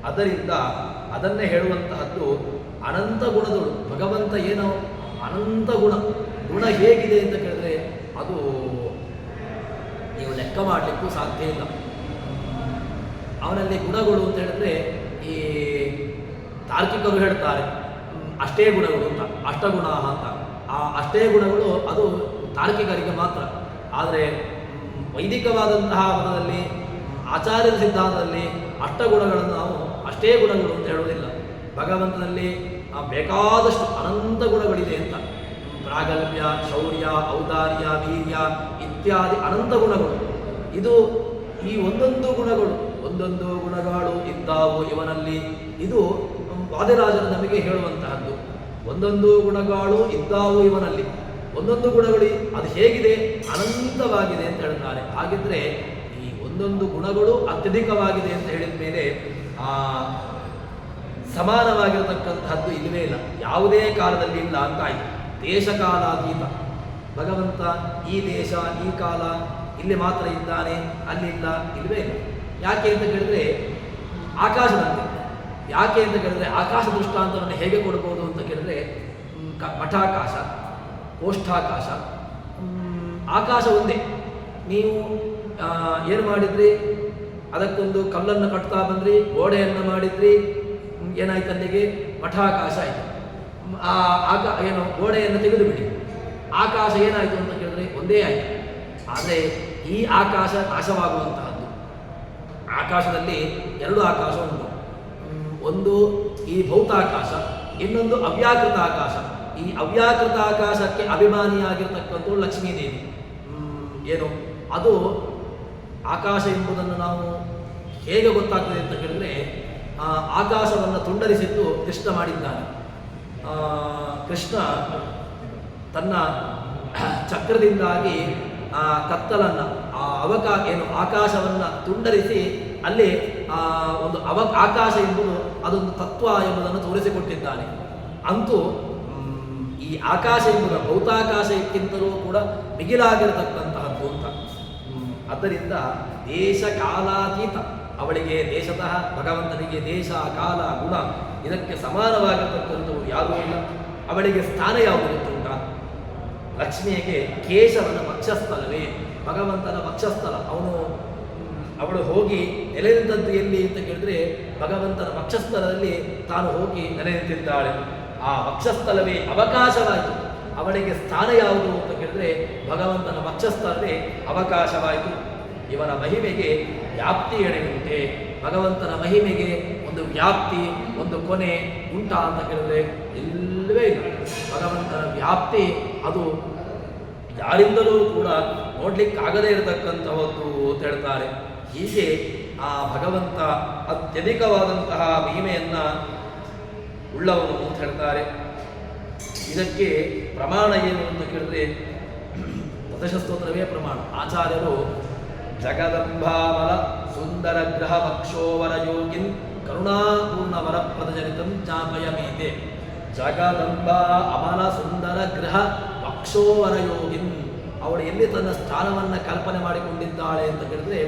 ಅದರಿಂದ ಅದನ್ನೇ ಹೇಳುವಂತಹದ್ದು ಅನಂತ ಗುಣಗಳು. ಭಗವಂತ ಏನೋ ಅನಂತ ಗುಣ, ಗುಣ ಹೇಗಿದೆ ಅಂತ ಕೇಳಿದ್ರೆ ಅದು ನೀವು ಲೆಕ್ಕ ಮಾಡಲಿಕ್ಕೂ ಸಾಧ್ಯ ಇಲ್ಲ. ಅವನಲ್ಲಿ ಗುಣಗಳು ಅಂತ ಹೇಳಿದ್ರೆ ಈ ತಾರ್ಕಿಕರು ಹೇಳ್ತಾರೆ ಅಷ್ಟೇ ಗುಣಗಳು ಅಂತ, ಅಷ್ಟಗುಣ ಅಂತ. ಆ ಅಷ್ಟೇ ಗುಣಗಳು ಅದು ತಾರ್ಕಿಕರಿಗೆ ಮಾತ್ರ. ಆದರೆ ವೈದಿಕವಾದಂತಹ ಮತದಲ್ಲಿ ಆಚಾರ್ಯರ ಸಿದ್ಧಾಂತದಲ್ಲಿ ಅಷ್ಟಗುಣಗಳನ್ನು ನಾವು ಅಷ್ಟೇ ಗುಣಗಳು ಅಂತ ಹೇಳುವುದಿಲ್ಲ. ಭಗವಂತನಲ್ಲಿ ಬೇಕಾದಷ್ಟು ಅನಂತ ಗುಣಗಳಿದೆ ಅಂತ. ಪ್ರಾಗಲ್ಭ್ಯ, ಶೌರ್ಯ, ಔದಾರ್ಯ, ವೀರ್ಯ ಇತ್ಯಾದಿ ಅನಂತ ಗುಣಗಳು. ಇದು ಈ ಒಂದೊಂದು ಗುಣಗಳು ಇದ್ದಾವು ಇವನಲ್ಲಿ. ಇದು ವಾದಿರಾಜರು ನಮಗೆ ಹೇಳುವಂತಹದ್ದು. ಒಂದೊಂದು ಗುಣಗಳು ಇದ್ದಾವು ಇವನಲ್ಲಿ, ಒಂದೊಂದು ಗುಣಗಳು ಅದು ಹೇಗಿದೆ, ಅನಂತವಾಗಿದೆ ಅಂತ ಹೇಳ್ತಾರೆ. ಹಾಗಿದ್ರೆ ಈ ಒಂದೊಂದು ಗುಣಗಳು ಅತ್ಯಧಿಕವಾಗಿದೆ ಅಂತ ಹೇಳಿದ ಮೇಲೆ ಸಮಾನವಾಗಿರತಕ್ಕಂತಹದ್ದು ಇಲ್ಲವೇ ಇಲ್ಲ, ಯಾವುದೇ ಕಾಲದಲ್ಲಿ ಇಲ್ಲ ಅಂತ ಆಯಿತು. ದೇಶ ಕಾಲಾತೀತ ಭಗವಂತ ಈ ದೇಶ ಈ ಕಾಲ ಇಲ್ಲಿ ಮಾತ್ರ ಇದ್ದಾನೆ, ಅಲ್ಲಿಲ್ಲ, ಇಲ್ಲವೇ ಇಲ್ಲ. ಯಾಕೆ ಅಂತ ಕೇಳಿದ್ರೆ ಆಕಾಶದಂತೆ. ಯಾಕೆ ಅಂತ ಕೇಳಿದ್ರೆ ಆಕಾಶ ದೃಷ್ಟಾಂತವನ್ನು ಹೇಗೆ ಕೊಡ್ಬೋದು ಅಂತ ಕೇಳಿದ್ರೆ ಮಠಾಕಾಶ, ಕೋಷ್ಠಾಕಾಶ, ಆಕಾಶ ಒಂದೇ. ನೀವು ಏನು ಮಾಡಿದ್ರಿ, ಅದಕ್ಕೊಂದು ಕಲ್ಲನ್ನು ಕಟ್ತಾ ಬಂದ್ರಿ, ಗೋಡೆಯನ್ನು ಮಾಡಿದ್ರಿ, ಏನಾಯ್ತು ಅಲ್ಲಿಗೆ ಮಠಾಕಾಶ ಆಯಿತು. ಏನು ಗೋಡೆಯನ್ನು ತೆಗೆದು ಬಿಡಿ, ಆಕಾಶ ಏನಾಯಿತು ಅಂತ ಕೇಳಿದ್ರೆ ಒಂದೇ ಆಯಿತು. ಆದರೆ ಈ ಆಕಾಶ ನಾಶವಾಗುವಂತಹದ್ದು. ಆಕಾಶದಲ್ಲಿ ಎರಡು ಆಕಾಶ ಉಂಟು. ಒಂದು ಈ ಭೌತಾಕಾಶ, ಇನ್ನೊಂದು ಅವ್ಯಾಕೃತ ಆಕಾಶ. ಈ ಅವ್ಯಾಕೃತ ಆಕಾಶಕ್ಕೆ ಅಭಿಮಾನಿಯಾಗಿರ್ತಕ್ಕಂಥ ಲಕ್ಷ್ಮೀದೇವಿ. ಏನು ಅದು ಆಕಾಶ ಎಂಬುದನ್ನು ನಾವು ಹೇಗೆ ಗೊತ್ತಾಗ್ತದೆ ಅಂತ ಕೇಳಿದ್ರೆ ಆಕಾಶವನ್ನು ತುಂಡರಿಸಿದ್ದು ಕೃಷ್ಣ ಮಾಡಿದ್ದಾನೆ. ಕೃಷ್ಣ ತನ್ನ ಚಕ್ರದಿಂದಾಗಿ ಕತ್ತಲನ್ನು ಆಕಾಶವನ್ನು ತುಂಡರಿಸಿ ಅಲ್ಲಿ ಒಂದು ಆಕಾಶ ಎಂಬುದು ಅದೊಂದು ತತ್ವ ಎಂಬುದನ್ನು ತೋರಿಸಿಕೊಟ್ಟಿದ್ದಾನೆ. ಅಂತೂ ಈ ಆಕಾಶ ಎಂಬುದು ಭೌತಾಕಾಶಕ್ಕಿಂತಲೂ ಕೂಡ ಮಿಗಿಲಾಗಿರತಕ್ಕಂತಹದ್ದು ಅಂತ. ಆದ್ದರಿಂದ ದೇಶ ಕಾಲಾತೀತ ಅವಳಿಗೆ ದೇಶತಃ ಭಗವಂತನಿಗೆ ದೇಶ ಕಾಲ ಗುಣ ಇದಕ್ಕೆ ಸಮಾನವಾಗಿರತಕ್ಕಂಥವು ಯಾವುದೂ ಇಲ್ಲ. ಅವಳಿಗೆ ಸ್ಥಾನ ಯಾವುದು ಗೊತ್ತುಂಟ? ಲಕ್ಷ್ಮಿಗೆ ಕೇಶವನ ವಕ್ಷಸ್ಥಲವೇ ಭಗವಂತನ ವಕ್ಷಸ್ಥಲ. ಅವಳು ಹೋಗಿ ನೆಲೆ ನಿಂತದ್ದು ಎಲ್ಲಿ ಅಂತ ಕೇಳಿದ್ರೆ ಭಗವಂತನ ವಕ್ಷಸ್ಥಲದಲ್ಲಿ ತಾನು ಹೋಗಿ ನೆಲೆ ನಿಂತಿದ್ದಾಳೆ. ಆ ವಕ್ಷಸ್ಥಲವೇ ಅವಕಾಶವಾಯಿತು. ಅವಳಿಗೆ ಸ್ಥಾನ ಯಾವುದು ಅಂತ ಕೇಳಿದ್ರೆ ಭಗವಂತನ ವಕ್ಷಸ್ಥಲವೇ ಅವಕಾಶವಾಯಿತು. ಇವನ ಮಹಿಮೆಗೆ ವ್ಯಾಪ್ತಿ ಎಡೆಯುಂಟೆ. ಭಗವಂತನ ಮಹಿಮೆಗೆ ಒಂದು ವ್ಯಾಪ್ತಿ, ಒಂದು ಕೊನೆ ಉಂಟಾ ಅಂತ ಕೇಳಿದ್ರೆ ಇಲ್ಲವೇ ಇಲ್ಲ. ಭಗವಂತನ ವ್ಯಾಪ್ತಿ ಅದು ಯಾರಿಂದಲೂ ಕೂಡ ನೋಡ್ಲಿಕ್ಕಾಗದೇ ಇರತಕ್ಕಂಥವದ್ದು ಅಂತ ಹೇಳ್ತಾರೆ. ಹೀಗೆ ಆ ಭಗವಂತ ಅತ್ಯಧಿಕವಾದಂತಹ ಮಹಿಮೆಯನ್ನು ಉಳ್ಳವನು ಅಂತ ಹೇಳ್ತಾರೆ. ಇದಕ್ಕೆ ಪ್ರಮಾಣ ಏನು ಅಂತ ಕೇಳಿದ್ರೆ ದಶಸ್ತೋತ್ರವೇ ಪ್ರಮಾಣ. ಆಚಾರ್ಯರು ಜಗದಂಬಾಮಲ ಸುಂದರ ಗ್ರಹ ವಕ್ಷೋವರ ಯೋಗಿನ್ ಕರುಣಾಪೂರ್ಣ ವರಪ್ರದಜನಿತಂ ಜ್ಞಾಪಯಮೇತೆ. ಜಗದಂಬಾ ಅಮಲ ಸುಂದರ ಗೃಹ ವಕ್ಷೋವರ ಯೋಗಿನ್, ಅವಳು ಎಲ್ಲಿ ತನ್ನ ಸ್ಥಾನವನ್ನು ಕಲ್ಪನೆ ಮಾಡಿಕೊಂಡಿದ್ದಾಳೆ ಅಂತ ಕೇಳಿದ್ರೆ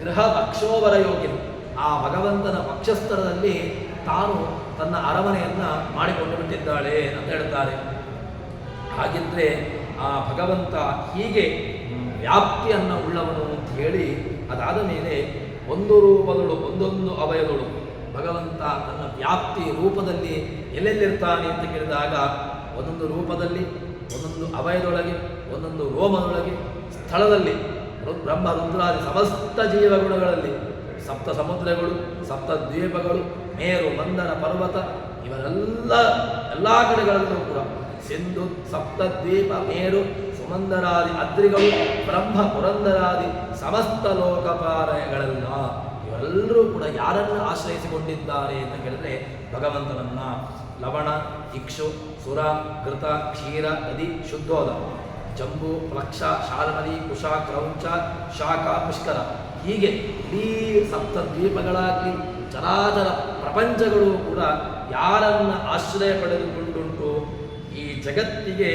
ಗೃಹ ವಕ್ಷೋವರ ಯೋಗಿನ್, ಆ ಭಗವಂತನ ವಕ್ಷಸ್ಥಳದಲ್ಲಿ ತಾನು ತನ್ನ ಅರಮನೆಯನ್ನು ಮಾಡಿಕೊಂಡು ಬಿಟ್ಟಿದ್ದಾಳೆ ಅಂತ ಹೇಳ್ತಾರೆ. ಹಾಗಿದ್ರೆ ಆ ಭಗವಂತ ಹೀಗೆ ವ್ಯಾಪ್ತಿಯನ್ನು ಉಳ್ಳವನು ಅಂತ ಹೇಳಿ ಅದಾದ ಮೇಲೆ ಒಂದು ರೂಪದಳು ಒಂದೊಂದು ಅವಯವದಳು ಭಗವಂತ ತನ್ನ ವ್ಯಾಪ್ತಿ ರೂಪದಲ್ಲಿ ಎಲ್ಲೆಲ್ಲಿರ್ತಾನೆ ಅಂತ ಕೇಳಿದಾಗ ಒಂದೊಂದು ರೂಪದಲ್ಲಿ, ಒಂದೊಂದು ಅವಯದೊಳಗೆ, ಒಂದೊಂದು ರೋಮದೊಳಗೆ, ಸ್ಥಳದಲ್ಲಿ, ಬ್ರಹ್ಮ ರುದ್ರಾದಿ ಸಮಸ್ತ ಜೀವಗುಣಗಳಲ್ಲಿ, ಸಪ್ತ ಸಮುದ್ರಗಳು, ಸಪ್ತ ದ್ವೀಪಗಳು, ಮೇರು ಮಂದರ ಪರ್ವತ ಎಲ್ಲ ಕಡೆಗಳಲ್ಲೂ ಕೂಡ ಸಿಂಧು ಸಪ್ತದ್ವೀಪ ಮೇರು ಸುಮಂದರಾದಿ ಅದ್ರಿಗಳು ಬ್ರಹ್ಮ ಪುರಂದರಾದಿ ಸಮಸ್ತ ಲೋಕಪಾಲಯಗಳೆಲ್ಲ ಇವೆಲ್ಲರೂ ಕೂಡ ಯಾರನ್ನು ಆಶ್ರಯಿಸಿಕೊಂಡಿದ್ದಾರೆ ಅಂತ ಕೇಳಿದ್ರೆ ಭಗವಂತನನ್ನ. ಲವಣ, ಇಕ್ಷು, ಸುರ, ಘೃತ, ಕ್ಷೀರ, ನದಿ, ಶುದ್ಧೋದ, ಜಂಬೂ, ಪ್ಲಕ್ಷ, ಶಾಲಮಲಿ, ಕುಶ, ಕ್ರೌಂಚ, ಶಾಖ, ಪುಷ್ಕರ, ಹೀಗೆ ಇಡೀ ಸಪ್ತದ್ವೀಪಗಳಾಗಲಿ ಚರಾಚರ ಪ್ರಪಂಚಗಳು ಕೂಡ ಯಾರನ್ನು ಆಶ್ರಯ ಪಡೆದುಕೊಂಡುಂಟು, ಈ ಜಗತ್ತಿಗೆ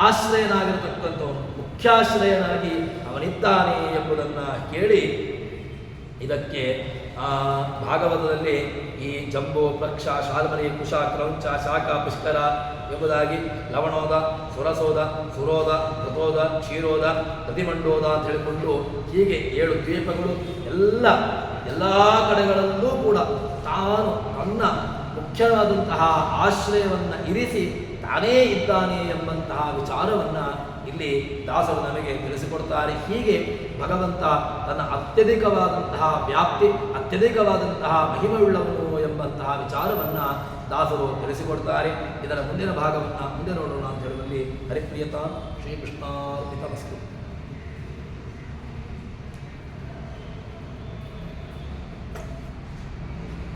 ಆಶ್ರಯನಾಗಿರತಕ್ಕಂಥವನು, ಮುಖ್ಯಾಶ್ರಯನಾಗಿ ಅವನಿದ್ದಾನೆ ಎಂಬುದನ್ನು ಕೇಳಿ ಇದಕ್ಕೆ ಭಾಗವತದಲ್ಲಿ ಈ ಜಂಬೂ, ಪ್ಲಕ್ಷ, ಶಾಲ್ಮಲಿ, ಕುಶ, ಕ್ರೌಂಚ, ಶಾಖ, ಪುಷ್ಕರ ಎಂಬುದಾಗಿ ಲವಣೋದ, ಸುರಸೋದ, ಸುರೋದ, ಋತೋದ, ಕ್ಷೀರೋದ, ಪ್ರತಿಮಂಡೋದ ಅಂತ ಹೇಳಿಕೊಂಡು ಹೀಗೆ 7 ದ್ವೀಪಗಳು ಎಲ್ಲ ಕಡೆಗಳಲ್ಲೂ ಕೂಡ ತಾನು ತನ್ನ ಮುಖ್ಯವಾದಂತಹ ಆಶ್ರಯವನ್ನು ಇರಿಸಿ ತಾನೇ ಇದ್ದಾನೆ ಎಂಬಂತಹ ವಿಚಾರವನ್ನು ಇಲ್ಲಿ ದಾಸರು ನಮಗೆ ತಿಳಿಸಿಕೊಡ್ತಾರೆ. ಹೀಗೆ ಭಗವಂತ ತನ್ನ ಅತ್ಯಧಿಕವಾದಂತಹ ವ್ಯಾಪ್ತಿ, ಅತ್ಯಧಿಕವಾದಂತಹ ಮಹಿಮೆಯುಳ್ಳವನು ಎಂಬಂತಹ ವಿಚಾರವನ್ನು ದಾಸರು ತಿಳಿಸಿಕೊಡ್ತಾರೆ. ಇದರ ಮುಂದಿನ ಭಾಗವನ್ನು ಮುಂದೆ ನೋಡೋಣ ಅಂತ ಹೇಳುವಲ್ಲಿ ಹರಿಪ್ರಿಯತಾ ಶ್ರೀಕೃಷ್ಣಾರ್ಪಿತಮಸ್ತು.